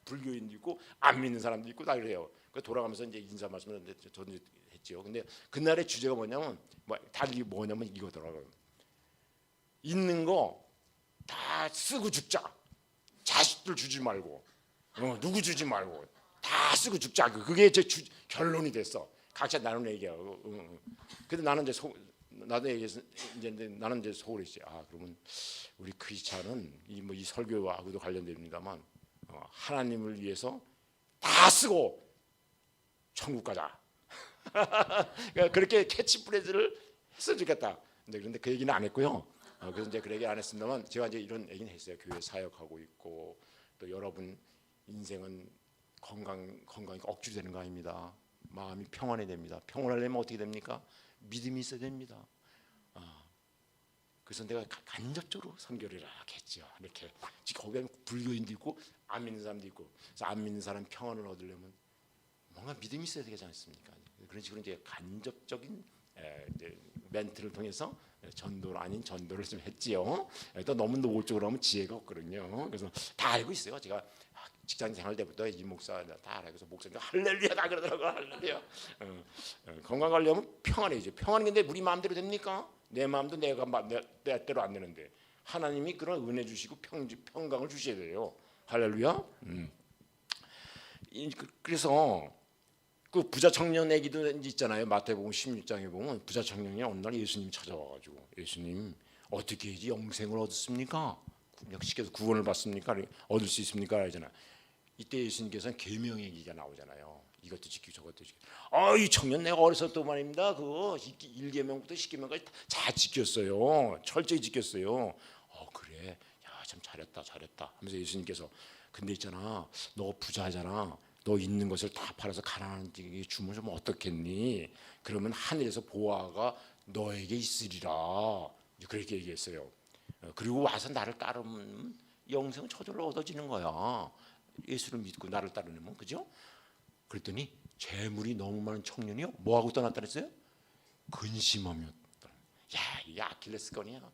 불교인도 있고 안 믿는 사람도 있고 다 그래요. 그 돌아가면서 이제 인사 말씀을 저는 했죠. 근데 그날의 주제가 뭐냐면 다른 뭐냐면 이거더라고요. 있는 거 다 쓰고 죽자. 자식들 주지 말고, 누구 주지 말고 다 쓰고 죽자. 그게 제 결론이 됐어. 각자 나눈 얘기야. 근데 나는 이제 나도 얘기해서 이제 나는 이제 속으로 했지. 그러면 우리 크리스찬은 이 설교하고도 관련됩니다만 하나님을 위해서 다 쓰고 천국 가자. 그렇게 캐치프레이즈를 했으면 좋겠다. 그런데 그 얘기는 안 했고요. 그래서 이제 그 얘기 안 했습니다만 제가 이제 이런 얘기는 했어요. 교회 사역하고 있고 또 여러분 인생은 건강이 억지로 되는 거 아닙니다. 마음이 평안해야 됩니다. 평안하려면 어떻게 됩니까? 믿음이 있어야 됩니다. 그래서 내가 간접적으로 선교를 하겠죠. 이렇게 거기에 불교인도 있고 안 믿는 사람도 있고, 그래서 안 믿는 사람 평안을 얻으려면 뭔가 믿음이 있어야 되지 않습니까? 그런 식으로 이제 간접적인 이제 멘트를 통해서 전도를 아닌 전도를 좀 했지요. 또 너무 노골적으로 하면 지혜가 없거든요. 그래서 다 알고 있어요. 제가 직장 생활 때부터 이 목사 다 알아요. 그래서 목사님 할렐루야 다 그러더라고요. 할렐루야. 건강 관리하면 평안해야죠. 평안이 근데 우리 마음대로 됩니까? 내 마음도 내가 내 때로 안 되는데 하나님이 그런 은혜 주시고 평강을 주셔야 돼요. 할렐루야. 그래서 그 부자 청년 얘기도 있잖아요. 마태복음 16장에 보면 부자 청년이 어느 날 예수님 찾아와가지고 예수님 어떻게 해야지 영생을 얻습니까? 쉽게 해서 구원을 받습니까? 얻을 수 있습니까? 그러잖아요. 이때 예수님께서는 계명 얘기가 나오잖아요. 이것도 지키고 저것도 지키고. 이 청년 내가 어렸을 때 말입니다. 그거 1계명부터 10계명까지 다 지켰어요. 철저히 지켰어요. 그래. 야, 참 잘했다 하면서 예수님께서 근데 있잖아. 너 부자잖아. 너 있는 것을 다 팔아서 가난한 자에게 주면 좀 어떻겠니? 그러면 하늘에서 보화가 너에게 있으리라. 그렇게 얘기했어요. 그리고 와서 나를 따르면 영생 저절로 얻어지는 거야. 예수를 믿고 나를 따르면, 그죠? 그랬더니 재물이 너무 많은 청년이요. 뭐 하고 떠났다 그랬어요? 근심하며. 야, 이게 아킬레스건이야.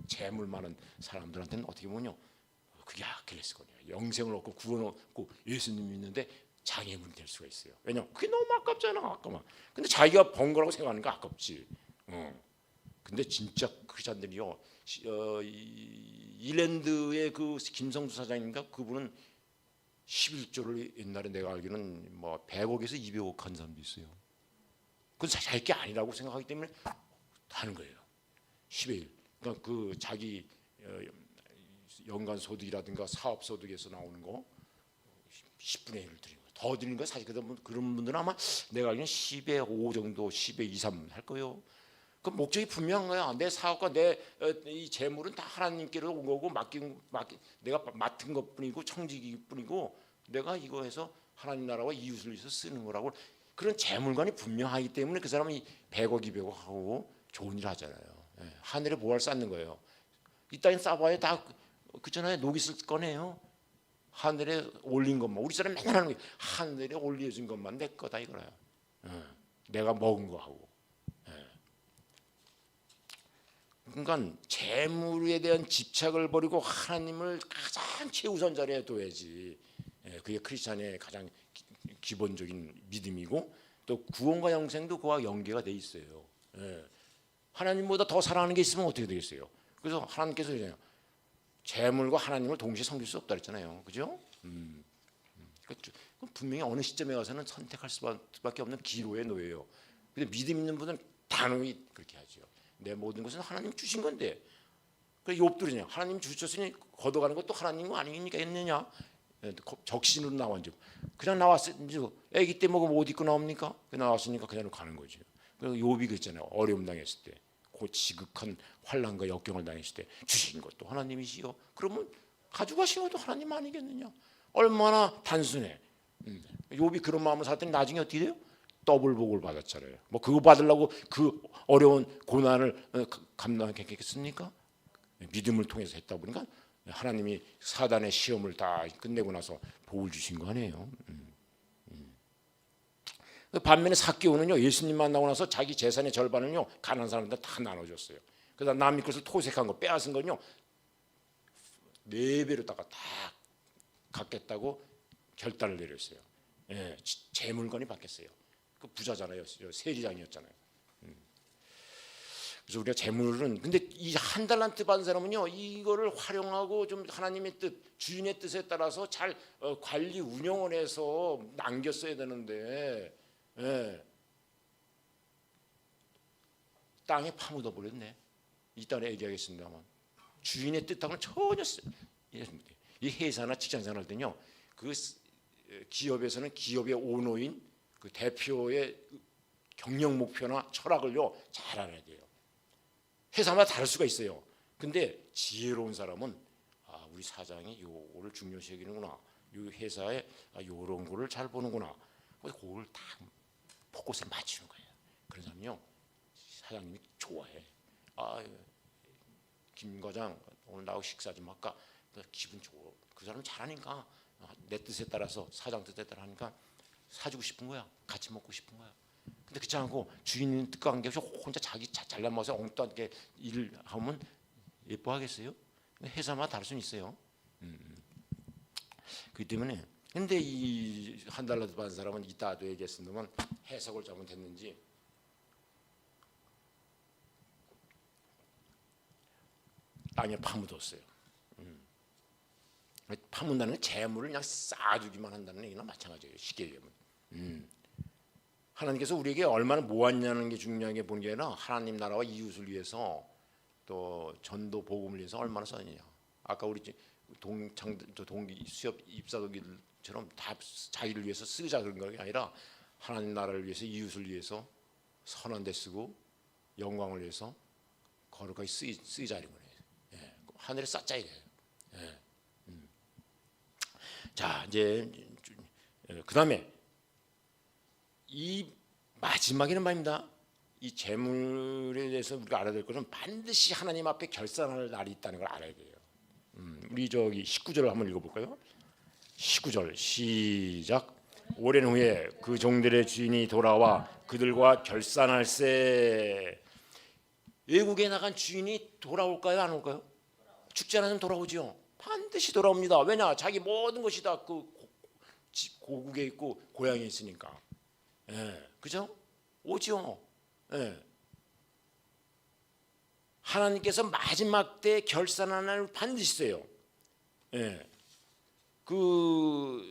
재물 많은 사람들한테는 어떻게 보면요. 그게 아킬레스건이야. 영생을 얻고 구원을 얻고 예수님 믿는데 장애물이 될 수가 있어요. 왜냐? 그게 너무 아깝잖아. 아까만. 근데 자기가 번 거라고 생각하는 거 아깝지. 근데 진짜 크리스찬들이요. 이랜드의 그 김성수 사장님인가 그분은 11조를 옛날에 내가 알기로는 뭐 100억에서 200억 한 사람도 있어요. 그건 자기 게 아니라고 생각하기 때문에 하는 거예요. 10의 1. 그러니까 그 자기 연간 소득이라든가 사업 소득에서 나오는 거 10분의 1을 드리는 거예요. 더 드리는 거 사실 그런 분들은 아마 내가 알기로는 10의 5 정도, 10의 2, 3 할 거예요. 그 목적이 분명한 거야. 내 사업과 내 이 재물은 다 하나님께로 온 거고 내가 맡은 것뿐이고 청지기뿐이고 내가 이거 해서 하나님 나라와 이웃을 위해서 쓰는 거라고 그런 재물관이 분명하기 때문에 그 사람이 100억, 200억 하고 좋은 일 하잖아요. 하늘에 보화를 쌓는 거예요. 이 땅에 쌓아봐야 다 그잖아요. 녹이 쓸 거네요. 하늘에 올린 것만 우리 사람 맨날 하는 게 하늘에 올려진 것만 내 거다 이거예요. 내가 먹은 거 하고. 그러니까 재물에 대한 집착을 버리고 하나님을 가장 최우선 자리에 둬야지. 그게 크리스찬의 가장 기본적인 믿음이고 또 구원과 영생도 그와 연계가 돼 있어요. 예. 하나님보다 더 사랑하는 게 있으면 어떻게 되겠어요? 그래서 하나님께서 이제 재물과 하나님을 동시에 섬길 수 없다 그랬잖아요. 그죠? 그러니까 분명히 어느 시점에 가서는 선택할 수밖에 없는 기로에 놓여요. 근데 믿음 있는 분은 단호히 그렇게 하죠. 내 모든 것은 하나님 주신 건데. 그래서 욥들이냐 하나님 주셨으니 걷어가는 것도 하나님 거 아니겠느냐. 적신으로 나왔죠. 그냥 나왔는지 아기 때 먹으면 옷 입고 나옵니까? 나왔으니까 그냥 가는 거죠. 그래서 욥이 그랬잖아요. 어려움 당했을 때, 그 지극한 환난과 역경을 당했을 때 주신 것도 하나님이시요. 그러면 가져가시어도 하나님 아니겠느냐? 얼마나 단순해. 욥이 그런 마음을 살았더니 나중에 어떻게 돼요? 더블 복을 받았잖아요. 뭐 그거 받으려고 그 어려운 고난을 감당했겠습니까? 믿음을 통해서 했다 보니까 하나님이 사단의 시험을 다 끝내고 나서 복을 주신 거 아니에요. 반면에 삭개오는요 예수님 만나고 나서 자기 재산의 절반을요 가난한 사람들 다 나눠줬어요. 그래서 남의 것을 토색한 거 빼앗은 건요 4배로다가 다 갖겠다고 결단을 내렸어요. 예, 재물권이 받겠어요. 그 부자잖아요. 세리장이었잖아요. 그래서 우리가 재물은 근데 이 한 달란트 받은 사람은요 이거를 활용하고 좀 하나님의 뜻, 주인의 뜻에 따라서 잘 관리 운영을 해서 남겼어야 되는데 땅에 파묻어 버렸네. 이따가 얘기하겠습니다만 주인의 뜻하고는 전혀 이 회사나 직장생활 할 때는요 그 기업에서는 기업의 오너인 그 대표의 경영 목표나 철학을요 잘 알아야 돼요. 회사마다 다를 수가 있어요. 근데 지혜로운 사람은 우리 사장이 요거를 중요시 여기는구나. 요 회사에 요런 거를 잘 보는구나. 그걸 딱 포커스에 맞추는 거예요. 그런 사람은요 사장님이 좋아해. 김 과장 오늘 나하고 식사 좀 할까? 기분 좋아. 그 사람은 잘하니까 내 뜻에 따라서 사장 뜻에 따라 하니까 사주고 싶은 거야. 같이 먹고 싶은 거야. 근데 그렇지 않고 주인은 뜻과 관계없이 혼자 자기 잘난 맛에 엉뚱하게 일을 하면 예뻐하겠어요? 회사마다 다를 수는 있어요. 그렇기 때문에 근데 이 한 달라도 받은 사람은 이따도 얘기했습니다만 해석을 잘못했는지 땅에 파묻었어요. 파묻는다는 건 재물을 그냥 쌓아두기만 한다는 얘기나 마찬가지예요. 쉽게 얘기하면. 하나님께서 우리에게 얼마나 모았냐는 게 중요한 게 보는 게 아니라 하나님 나라와 이웃을 위해서 또 전도 복음을 위해서 얼마나 썼느냐. 아까 우리 동기 수협 입사 동기들처럼 다 자기를 위해서 쓰자 그런 게 아니라 하나님 나라를 위해서 이웃을 위해서 선한 데 쓰고 영광을 위해서 거룩하게 쓰이자는 거예요. 예, 하늘에 쌓자 이래요. 예. 자 이제 그다음에 이 마지막에는 말입니다. 이 재물에 대해서 우리가 알아야 될 것은 반드시 하나님 앞에 결산할 날이 있다는 걸 알아야 돼요. 우리 저기 19절을 한번 읽어볼까요? 19절 시작. 오랜 후에 그 종들의 주인이 돌아와 그들과 결산할세. 외국에 나간 주인이 돌아올까요? 안 올까요? 죽지 않으면 돌아오죠. 반드시 돌아옵니다. 왜냐? 자기 모든 것이 다 그 고국에 있고 고향에 있으니까. 예, 그죠? 오죠. 예. 하나님께서 마지막 때 결산하는 날 반드시 있어요. 예. 그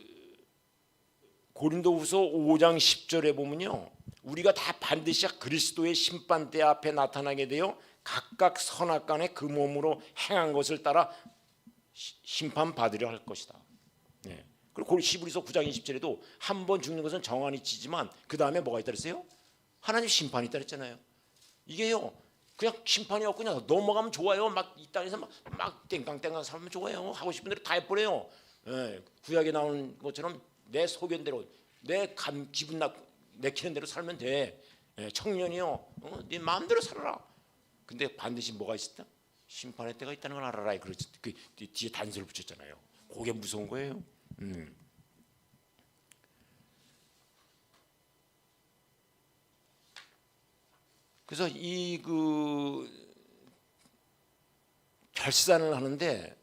고린도후서 5장 10절에 보면요, 우리가 다 반드시 그리스도의 심판대 앞에 나타나게 되어 각각 선악간에 그 몸으로 행한 것을 따라 심판받으려 할 것이다. 예. 그리고 히브리서 9장 20절에도 한 번 죽는 것은 정한이 치지만 그 다음에 뭐가 있다 그랬어요? 하나님 심판이 있다 그랬잖아요. 이게요 그냥 심판이 없고 그냥 넘어가면 좋아요. 막 이 땅에서 막 땡깡땡깡 살면 좋아요. 하고 싶은 대로 다 해버려요. 예, 구약에 나오는 것처럼 내 소견대로 내 기분 내키는 대로 살면 돼. 예, 청년이요 네 마음대로 살아라. 근데 반드시 뭐가 있다? 심판의 때가 있다는 걸 알아라. 그렇지. 그 뒤에 단서를 붙였잖아요. 그게 무서운 거예요. 그래서 이 결산을 하는데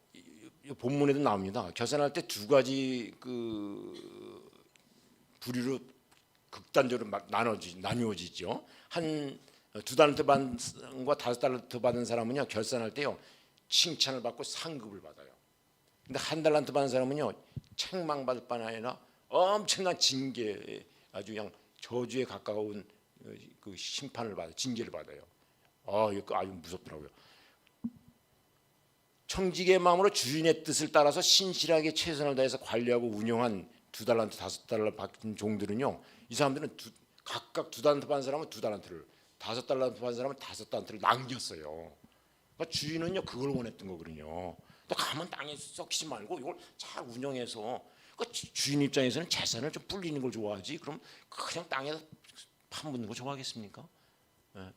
본문에도 나옵니다. 결산할 때 두 가지 부류로 극단적으로 막 나뉘어지죠. 한 2달란트 반과 5달란트 받은 사람은요 결산할 때요 칭찬을 받고 상급을 받아요. 근데 1달란트 받은 사람은요 책망받을 뿐 아니라 엄청난 징계, 아주 그냥 저주에 가까운 그 심판을 받아요. 징계를 받아요. 이거 아주 무섭더라고요. 청지기의 마음으로 주인의 뜻을 따라서 신실하게 최선을 다해서 관리하고 운영한 2달란트, 5달란트 받은 종들은요, 이 사람들은 각각 2달란트 받은 사람은 2달란트를, 5달란트 받은 사람은 5달란트를 남겼어요. 그러니까 주인은요 그걸 원했던 거거든요. 또 가만 땅에 썩히지 말고 이걸 잘 운영해서, 그러니까 주인 입장에서는 재산을 좀 불리는 걸 좋아하지, 그럼 그냥 땅에다 파묻는 거 좋아하겠습니까? 네.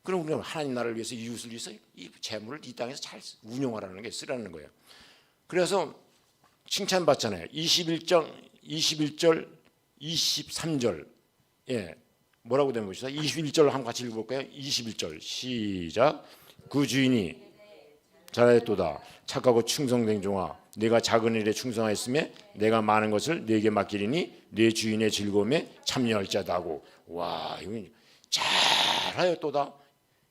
그럼 우리가 하나님 나라를 위해서, 이웃을 위해서 이 재물을 이 땅에서 잘 운용하라는 게, 쓰라는 거예요. 그래서 칭찬받잖아요. 21절 23절 뭐라고 된 것이다. 21절 한번 같이 읽어볼까요? 21절 시작. 그 주인이 잘하였도다. 착하고 충성된 종아, 내가 작은 일에 충성하였으며 내가 많은 것을 네게 맡기리니 네 주인의 즐거움에 참여할 자다고. 와, 이거 잘하였도다.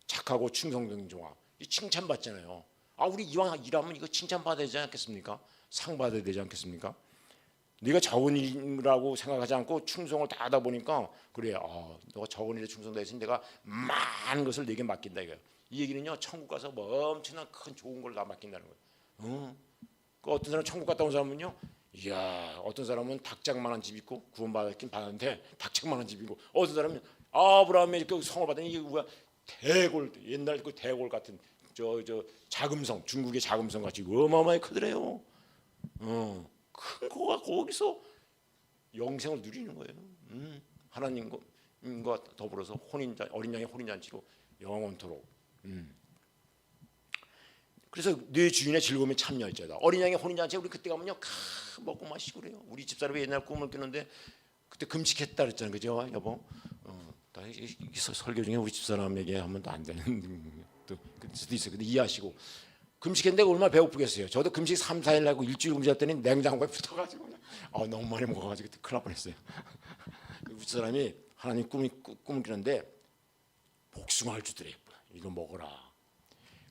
착하고 충성된 종아, 이 칭찬받잖아요. 우리 이왕 일하면 이거 칭찬받아야 되지 않겠습니까? 상 받아야 되지 않겠습니까? 네가 적은 일이라고 생각하지 않고 충성을 다 하다 보니까 그래, 너가 적은 일에 충성다했으니 내가 많은 것을 네게 맡긴다 이거야. 이 얘기는요, 천국 가서 뭐 엄청난 큰 좋은 걸 다 맡긴다는 거예요. 그 어떤 사람 천국 갔다 온 사람은요, 이야, 어떤 사람은 닭장만한 집 있고 구원받았긴 받았는데 닭장만한 집이고, 어떤 사람은 아브라함의 그 성을 받으니 이게 뭐야, 대골, 옛날 그 대골 같은 저 자금성, 중국의 자금성 같이 어마어마하게 크더래요. 큰 거가 거기서 영생을 누리는 거예요. 하나님과 더불어서 어린 양의 혼인잔치로 영원토록. 그래서 네 주인의 즐거움에 참여할 자다. 어린 양의 혼인잔치에 우리 그때 가면요 먹고 마시고 그래요. 우리 집사람이 옛날 꿈을 꾸는데 그때 금식했다 그랬잖아요, 그죠, 여보? 설교 중에 우리 집사람에게 하면 또 안 되는 또 그럴 수도 있어요. 근데 이해하시고, 금식했는데 얼마나 배고프겠어요. 저도 금식 3, 4일 하고 일주일 금식했더니 냉장고에 붙어가지고 너무 많이 먹어가지고 큰일 날 뻔했어요. 우리 집사람이 하나님 꿈을 꾸는데 복숭아를 주더래요. 이거 먹어라.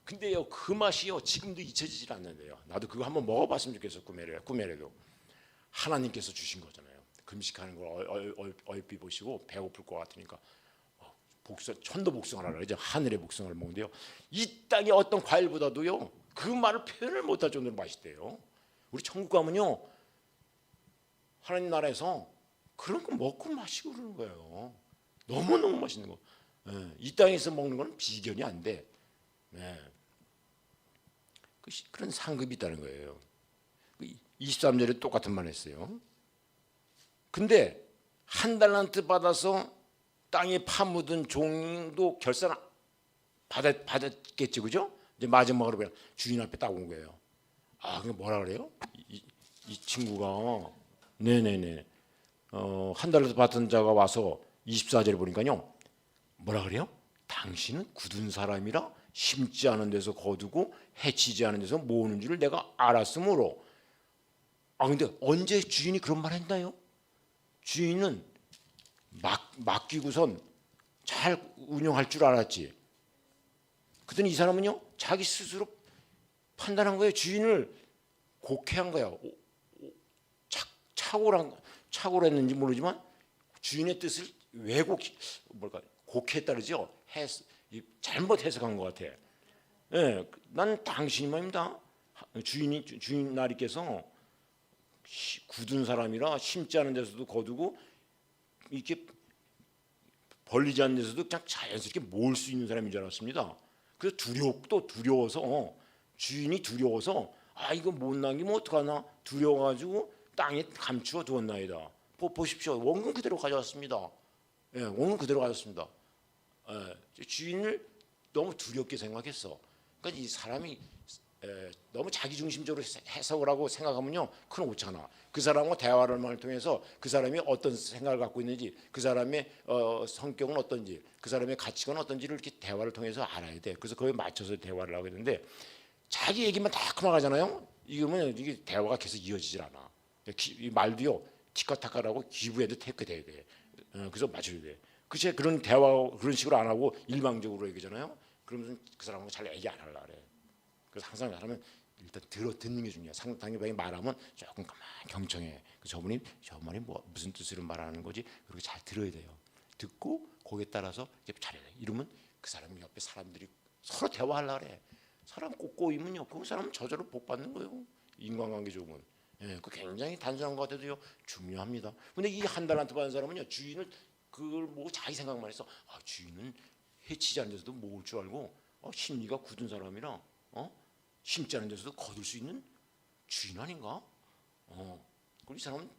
근데요 그 맛이요 지금도 잊혀지질 않는데요. 나도 그거 한번 먹어봤으면 좋겠어. 꿈에라도 하나님께서 주신 거잖아요. 금식하는 걸 얼핏 보시고 배고플 것 같으니까 천도 복숭아라 그러죠. 하늘의 복숭아를 먹는데요, 이 땅의 어떤 과일보다도요 그 말을 표현을 못할 정도로 맛있대요. 우리 천국 가면요 하나님 나라에서 그런 거 먹고 마시고 그러는 거예요. 너무너무 맛있는 거. 이 땅에서 먹는 건 비견이 안 돼. 그런 상급이 있다는 거예요. 23절에 똑같은 말 했어요. 근데 1달란트 받아서 땅에 파묻은 종도 결산 받았겠죠, 그죠? 이제 마지막으로 그냥 주인 앞에 딱 온 거예요. 그게 뭐라 그래요? 이 친구가 네네네 1달란트 받은 자가 와서 24절에 보니까요 뭐라 그래요? 당신은 굳은 사람이라 심지 않은 데서 거두고 해치지 않은 데서 모으는 줄을 내가 알았으므로. 근데 언제 주인이 그런 말 했나요? 주인은 맡기고선 잘 운영할 줄 알았지. 그랬더니 이 사람은요 자기 스스로 판단한 거예요. 주인을 곡해한 거야. 착오했는지 모르지만 주인의 뜻을 곡해했다 그러죠. 잘못 해석한 것 같아. 난 당신만입니다. 주인 나리께서 굳은 사람이라 심지 않은 데서도 거두고 이렇게 벌리지 않는 데서도 그냥 자연스럽게 모을 수 있는 사람인 줄 알았습니다. 그래서 두려워서 주인이 두려워서 이거 못 남기면 어떡하나 두려워가지고 땅에 감추어 두었나이다. 보십시오. 원금 그대로 가져왔습니다. 원금 그대로 가져왔습니다. 주인을 너무 두렵게 생각했어. 그러니까 이 사람이 너무 자기중심적으로 해석을 하고 생각하면요 큰 오차나. 그 사람과 대화를 통해서 그 사람이 어떤 생각을 갖고 있는지, 그 사람의 성격은 어떤지, 그 사람의 가치관은 어떤지를 이렇게 대화를 통해서 알아야 돼. 그래서 거기에 맞춰서 대화를 하게 되는데 자기 얘기만 다 그만하잖아요. 이게 대화가 계속 이어지질 않아. 이 말도요 티카타카라고 기부해도 태클돼야 돼. 그래서 맞춰야 돼. 그치 그런 대화 그런 식으로 안 하고 일방적으로 얘기잖아요. 그러면 그 사람하고 잘 얘기 안 하려 그래. 그래서 항상 말하면 일단 듣는 게 중요해. 상대방이 말하면 조금 가만히 경청해. 저 말이 뭐 무슨 뜻으로 말하는 거지? 그렇게 잘 들어야 돼요. 듣고 거기에 따라서 이제 잘해야 돼. 이러면 그 사람 옆에 사람들이 서로 대화하려 그래. 사람 꽂고이면요, 그 사람은 저절로 복 받는 거예요. 인간관계 좋으면. 예, 그 굉장히 단순한 것 같아도요 중요합니다. 근데 이 한 달란트 받은 사람은요 주인을 그걸 뭐 자기 생각만 해서 주인은 해치지 않는 데서도 모을 줄 알고 심리가 굳은 사람이라 심지 않은 데서도 거둘 수 있는 주인 아닌가? 그 이 사람은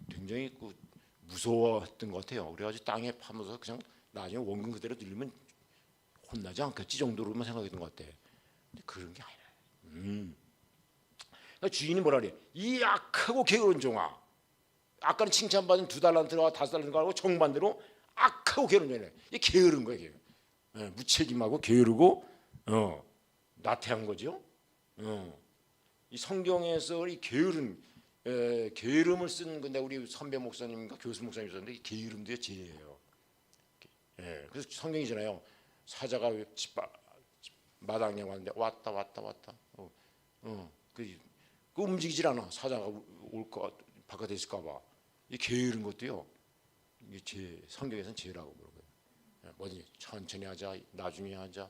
굉장히 그 무서워했던 것 같아요. 그래가지고 땅에 파면서 그냥 나중에 원금 그대로 들리면 혼나지 않겠지 정도로만 생각했던 것 같아. 근데 그런 게 아니라. 주인이 뭐라 그래? 이 악하고 게으른 종아. 아까는 칭찬받은 2달란트와 5달란트하고 정반대로 악하고 게으른 종이네. 이 게으른 거예요. 무책임하고 게으르고 나태한 거죠. 이 성경에서 이 게으름을 쓴 건데 우리 선배 목사님과 교수 목사님 썼는데 이 게으름도 죄예요. 그래서 성경이잖아요. 사자가 마당에 왔는데 왔다. 그 움직이질 않아. 사자가 올까 바깥에 있을까봐. 이 게으른 것도요. 이게 성경에서는 죄라고 그러고요. 뭐지 천천히 하자, 나중에 하자.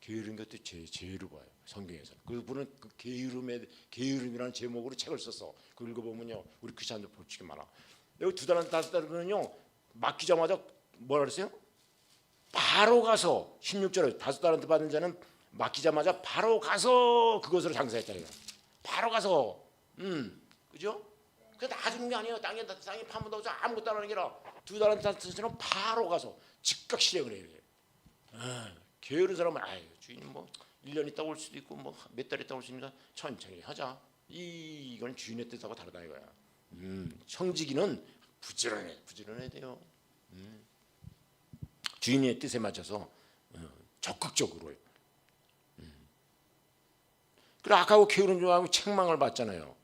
게으른 것도 죄로 봐요. 성경에서는. 그분은 그 게으름이라는 제목으로 책을 썼어. 그 읽어보면요, 우리 크리스천들 볼치기 많아. 여기 2달란트 5달란트는요, 맡기자마자 뭐라 그랬어요? 바로 가서 16절에 5달란트 받은 자는 맡기자마자 바로 가서 그것으로 장사했다는 거야. 바로 가서, 그죠? 그 놔주는 게 아니에요. 땅에 파묻어서 아무것도 안 하는 게 아니라 2달란트는 바로 가서 즉각 실행을 해야 돼요. 게으른 사람은 주인이 뭐 1년 있다 올 수도 있고 뭐 몇 달 있다 올 수 있으니까 천천히 하자. 이건 주인의 뜻하고 다르다 이거야. 청지기는 부지런해야 돼요. 주인의 뜻에 맞춰서 적극적으로요. 그래 악하고 게으른 종하고 책망을 받잖아요.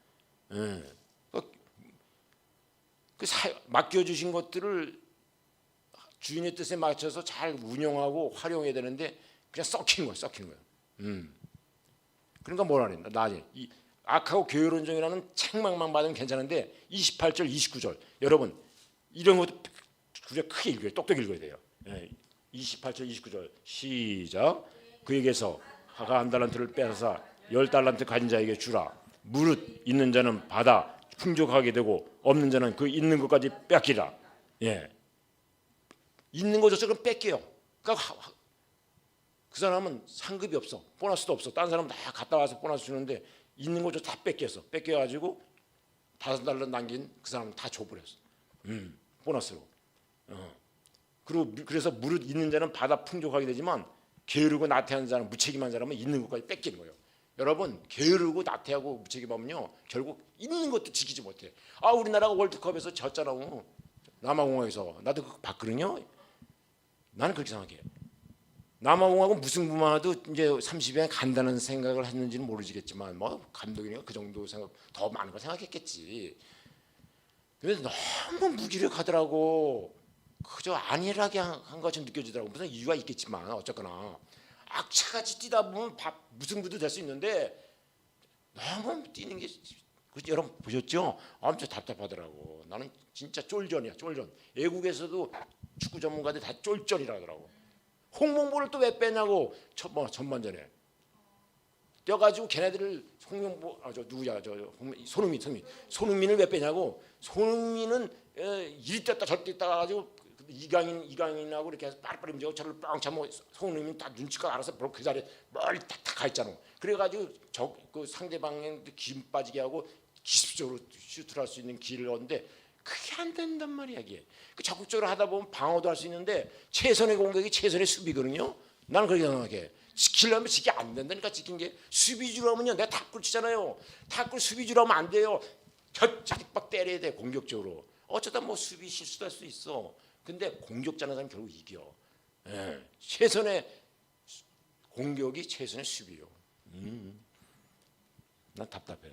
맡겨주신 것들을 주인의 뜻에 맞춰서 잘 운영하고 활용해야 되는데 그냥 썩히는 거예요. 그러니까 뭐라 그래? 나중에 이 악하고 게으른 종이라는 책망만 받으면 괜찮은데 28절, 29절 여러분 이런 것도 크게 읽어요. 똑똑히 읽어야 돼요. 28절, 29절 시작. 그에게서 하가 1달란트를 빼앗아 10달란트 가진 자에게 주라. 무릇 있는 자는 받아 풍족하게 되고 없는 자는 그 있는 것까지 뺏기라. 있는 것조차도 뺏겨요. 그러니까 그 사람은 상급이 없어. 보너스도 없어. 다른 사람은 다 갔다 와서 보너스 주는데 있는 것조차 다 뺏겼어. 뺏겨가지고 5달러 남긴 그 사람은 다 줘버렸어. 보너스로. 그래서 무릇 있는 자는 받아 풍족하게 되지만 게으르고 나태한 자는 무책임한 사람은 있는 것까지 뺏기는 거예요. 여러분 게으르고 나태하고 무책임하면요 결국 있는 것도 지키지 못해. 우리나라가 월드컵에서 졌잖아. 남아공화에서. 나도 그거 봤거든요. 나는 그렇게 생각해. 남아공화국 무승부만 해도 이제 30에 간다는 생각을 했는지는 모르겠지만 뭐 감독이니까 그 정도 생각 더 많은 걸 생각했겠지. 근데 너무 무기력하더라고. 그저 안일하게 한 것처럼 느껴지더라고. 무슨 이유가 있겠지만 어쨌거나 악착같이 뛰다 보면 무승부도 될 수 있는데 너무 뛰는 게 여러분 보셨죠? 엄청 답답하더라고. 나는 진짜 쫄전이야. 쫄전. 외국에서도 축구 전문가들 다 쫄전이라 하더라고. 홍명보를 또 왜 빼냐고 전반전에 뛰어가지고 걔네들을 홍명보 손흥민을 왜 빼냐고. 손흥민은 이리 뛰었다 저리 뛰었다 가지고 이강인하고 이렇게 해서 빠르빠르 움직이고 저를 뻥 차면 손흥민 다 눈치껏 알아서 그 자리에 멀리 탁 가 있잖아. 그래가지고 그 상대방에 김 빠지게 하고 기습적으로 슈트를 할 수 있는 길을 얻는데 그게 안 된단 말이야. 이게 적극적으로 하다 보면 방어도 할 수 있는데 최선의 공격이 최선의 수비거든요. 나는 그렇게 생각해. 지키려면 지키 안 된다니까. 지킨 게 수비주로 하면요 내가 탁구를 치잖아요. 탁구를 수비주로 하면 안 돼요. 쫙 때려야 돼. 공격적으로. 어쩌다 뭐 수비 실수도 할 수 있어. 근데 공격자는 사람 결국 이겨. 최선의 공격이 최선의 수비요. 난 답답해.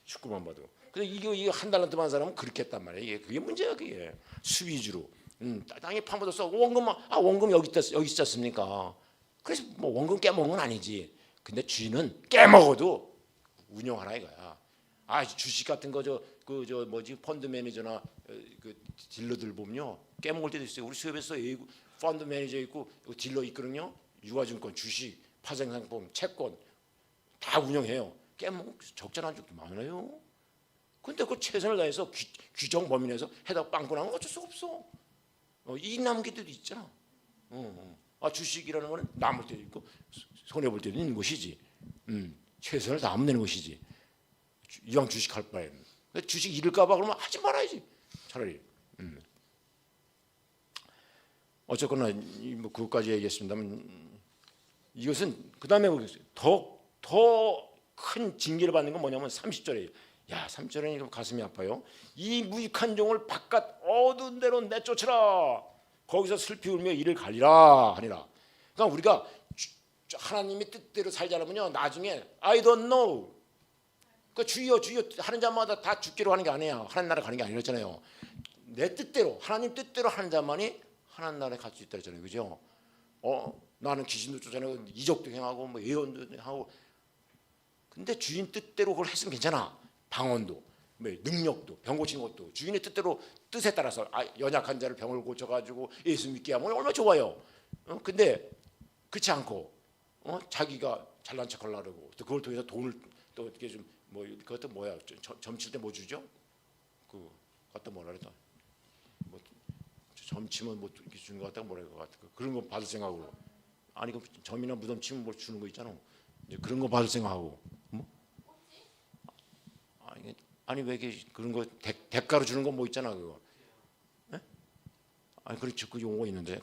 축구만 봐도. 근데 이거 한 달란트만 사람은 그렇게 했단 말이야. 이게 그게 문제야 그게. 수위주로. 땅에 파묻었어. 원금 여기 있지 않습니까? 그래서 뭐 원금 깨먹은 건 아니지. 근데 주인은 깨먹어도 운영하라 이거야. 주식 같은 거 저 뭐지 펀드 매니저나 그 딜러들 보면요 깨먹을 때도 있어요. 우리 수협에서 펀드 매니저 있고 딜러 있거든요. 유가증권, 주식, 파생상품, 채권 다 운영해요. 깨먹 적절한 적도 많아요. 근데 그 최선을 다해서 규정 범위 내에서 해다 빵꾸 나면 어쩔 수가 없어. 이익 남은 게 때도 있잖아. 주식이라는 거는 남을 때도 있고 손해 볼 때도 있는 것이지. 최선을 다하면 되는 것이지. 이왕 주식할 바에는 주식 잃을까봐 그러면 하지 말아야지. 차라리. 어쨌거나 뭐 그것까지 얘기했습니다만 이것은 그 다음에 더 큰 징계를 받는 건 뭐냐면 30절이에요. 야 30절에 가슴이 아파요. 이 무익한 종을 바깥 어두운 데로 내쫓으라. 거기서 슬피 울며 이를 갈리라 하니라. 그러니까 우리가 하나님의 뜻대로 살자면요 나중에 I don't know 그 주여 하는 자마다 다 죽기로 하는 게 아니에요. 하나님 나라 가는 게 아니었잖아요. 내 뜻대로 하나님 뜻대로 하는 자만이 하나님 나라에 갈 수 있다 했잖아요. 그죠? 나는 귀신도 쫓아내고 이적도 행하고 뭐 예언도 하고 근데 주인 뜻대로 그걸 했으면 괜찮아. 방언도 능력도 병 고치는 것도 주인의 뜻에 따라서 연약한 자를 병을 고쳐가지고 예수 믿게 하면 얼마나 좋아요. 근데 그렇지 않고 자기가 잘난 척하려고 그러고 또 그걸 통해서 돈을 또 어떻게 좀 뭐 그것도 뭐야 점칠 때 뭐 주죠? 그 갖다 뭐라 그랬다. 뭐 점치면 뭐 이렇게 주는 것 같다 뭐라 것 같아. 그런 거 받을 생각으로 아니 그 점이나 무덤 치면 뭐 주는 거 있잖아. 이제 그런 거 받을 생각하고 뭐? 아니 왜 이게 그런 거 대가로 주는 거 뭐 있잖아 그거. 네? 아니 그렇죠 그 용어 있는데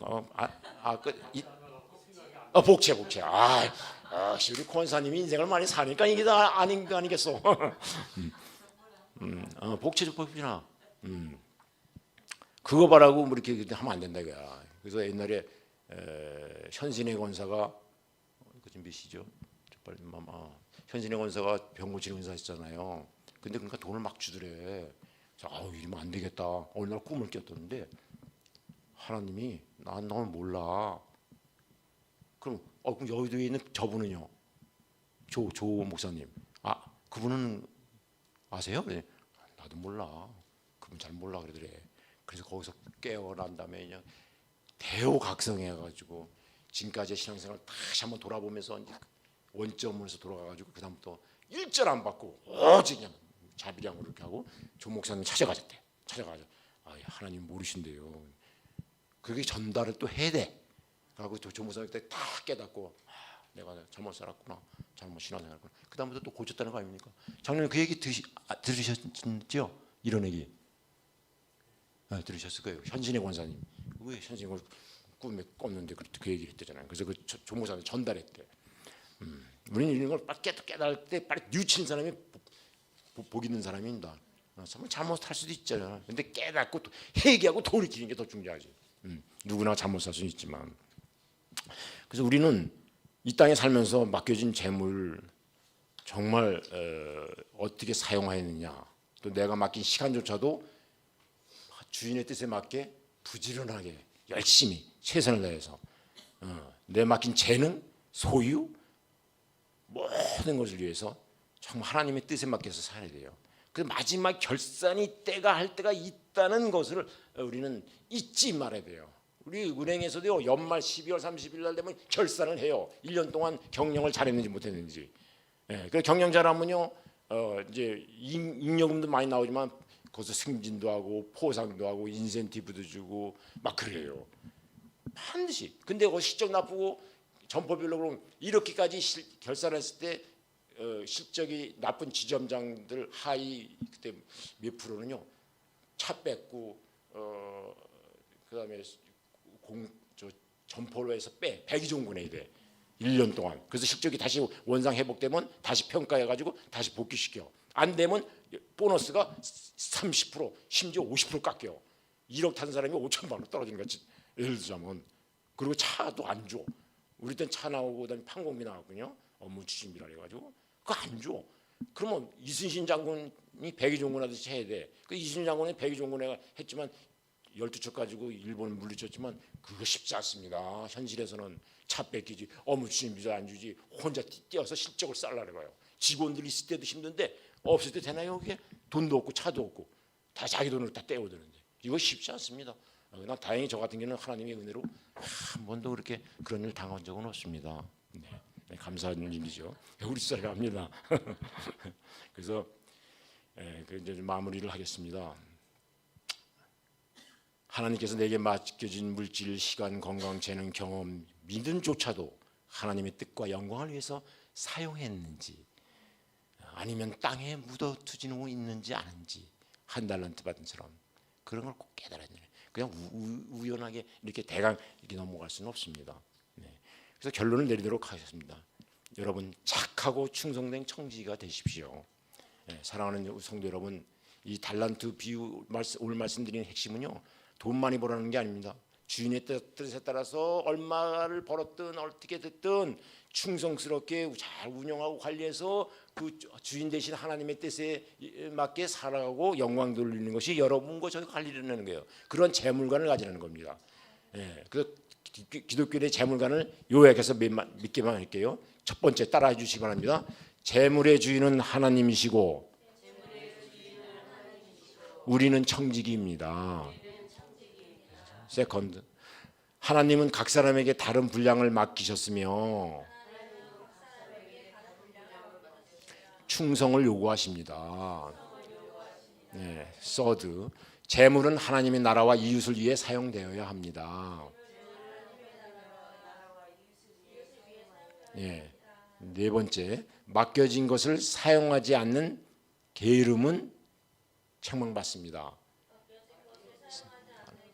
복채. 우리 권사님이 인생을 많이 사니까 이게 다 아닌 거 아니겠어. 복채 복이나. 그거 바라고 뭐 이렇게 하면 안 된다 이거야. 그래서 옛날에 현신의 권사가 그 몇이죠? 현신의 권사가 병 고치는 권사 했잖아요. 근데 그러니까 돈을 막 주더래. 이러면 안 되겠다. 어느 날 꿈을 꿨던데 하나님이 난 널 몰라. 그럼 여의도에 있는 저분은요? 조 목사님. 그분은 아세요? 네. 나도 몰라. 그분 잘 몰라 그러더래. 그래서 거기서 깨어난 다음에 그냥 대호각성해가지고 지금까지의 신앙생활 다시 한번 돌아보면서 원점으로서 돌아가가지고 그 다음부터 일절 안 받고 오직 그냥 자비량으로 이렇게 하고 조 목사님 찾아가셨대. 하나님 모르신대요. 그게 전달을 또 해야 돼. 그리고 조 목사님 때 다 깨닫고 내가 잘못 살았구나, 잘못 신앙생활했구나. 그 다음부터 또 고쳤다는 거 아닙니까? 작년에 그 얘기 들으셨죠? 이런 얘기 들으셨을 거예요. 현신의 권사님 왜 현신의 꿈에 꿨는데 그 얘기를 했대잖아요. 그래서 그 조 목사님 전달했대. 우리는 이런 걸 빨리 깨달을 때 빨리 뉘우치는 사람이 복 있는 사람입니다. 잘못할 수도 있잖아요. 근데 깨닫고 회개하고 돌이키는 게 더 중요하지. 누구나 잘못 살 수는 있지만. 그래서 우리는 이 땅에 살면서 맡겨진 재물 정말 어떻게 사용하였느냐, 또 내가 맡긴 시간조차도 주인의 뜻에 맞게 부지런하게 열심히 최선을 다해서 내 맡긴 재능, 소유 모든 것을 위해서 정말 하나님의 뜻에 맡겨서 살아야 돼요. 그 마지막 결산이 할 때가 있다는 것을 우리는 잊지 말아야 돼요. 우리 은행에서도요 연말 12월 30일 날 되면 결산을 해요. 1년 동안 경영을 잘했는지 못했는지. 그 경영 잘하면요 이제 잉여금도 많이 나오지만 거기서 승진도 하고 포상도 하고 인센티브도 주고 막 그래요. 반드시. 근데 그 실적 나쁘고 점포별로 그러면 이렇게까지 결산했을 때 실적이 나쁜 지점장들 하위 그때 몇 프로는요 차 뺏고 그다음에 점포로 해서 백의종군해야 돼. 1년 동안. 그래서 실적이 다시 원상 회복되면 다시 평가해가지고 다시 복귀시켜. 안 되면 보너스가 30% 심지어 50% 깎여. 1억 탄 사람이 5천만 원 떨어지는 거지. 예를 들자면. 그리고 차도 안 줘. 우리 때는 차 나오고 그다음에 판공비 나왔거든요. 업무 추진비라 해가지고 그거 안 줘. 그러면 이순신 장군이 백의종군 하듯이 해야 돼. 그 이순신 장군이 백의종군에 했지만 12척 가지고 일본을 물리쳤지만 그거 쉽지 않습니다. 현실에서는 차 뺏기지, 어무치는 비자 안 주지, 혼자 뛰어서 실적을 쌀라는 거예요. 직원들 있을 때도 힘든데 없을 때 되나요? 그게 돈도 없고 차도 없고 다 자기 돈으로 다 떼어드는데 이거 쉽지 않습니다. 난 다행히 저 같은 경우는 하나님의 은혜로 한 번도 그렇게 그런 일 당한 적은 없습니다. 네, 감사한 일이죠. 우리 사람합니다. 그래서 이제 마무리를 하겠습니다. 하나님께서 내게 맡겨진 물질, 시간, 건강, 재능, 경험, 믿음조차도 하나님의 뜻과 영광을 위해서 사용했는지 아니면 땅에 묻어두지는 있는지 아닌지 한 달란트 받은 사람 그런 걸 꼭 깨달아야 돼요. 그냥 우연하게 이렇게 대강 이렇게 넘어갈 수는 없습니다. 네. 그래서 결론을 내리도록 하겠습니다. 여러분 착하고 충성된 청지기가 되십시오. 네, 사랑하는 성도 여러분, 이 달란트 비유 오늘 말씀드린 핵심은요, 돈 많이 벌라는 게 아닙니다. 주인의 뜻에 따라서 얼마를 벌었든 어떻게 됐든 충성스럽게 잘 운영하고 관리해서 그 주인 대신 하나님의 뜻에 맞게 살아가고 영광 돌리는 것이 여러분과 저희 관리라는 거예요. 그런 재물관을 가지라는 겁니다. 예, 그래서 기독교의 재물관을 요약해서 믿기만 할게요. 첫 번째 따라해 주시기 바랍니다. 재물의 주인은 하나님이시고 우리는 청지기입니다. 세컨드, 하나님은 각 사람에게 다른 분량을 맡기셨으며 충성을 요구하십니다. 네, 서드, 재물은 하나님의 나라와 이웃을 위해 사용되어야 합니다. 네, 네 번째, 맡겨진 것을 사용하지 않는 게으름은 책망받습니다.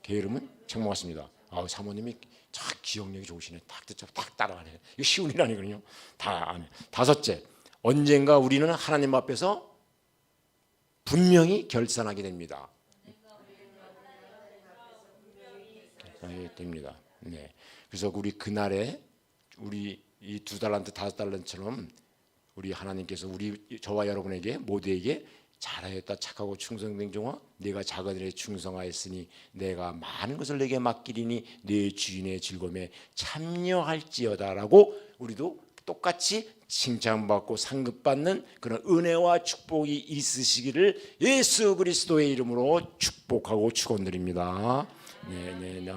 게으름은 책망받습니다. 사모님이 참 기억력이 좋으시네. 딱 듣자 딱 따라가네. 이거 쉬운 일 아니거든요. 다 아네. 다섯째, 언젠가 우리는 하나님 앞에서 분명히 결산하게 됩니다. 됩니다. 네. 그래서 우리 그날에 우리 이 2달란트 5달란트처럼 우리 하나님께서 저와 여러분에게 모두에게 잘하였다 착하고 충성된 종아, 내가 작은 일에 충성하였으니 내가 많은 것을 내게 맡기리니 내 주인의 즐거움에 참여할지어다라고 우리도 똑같이 칭찬받고 상급받는 그런 은혜와 축복이 있으시기를 예수 그리스도의 이름으로 축복하고 축원드립니다. 네.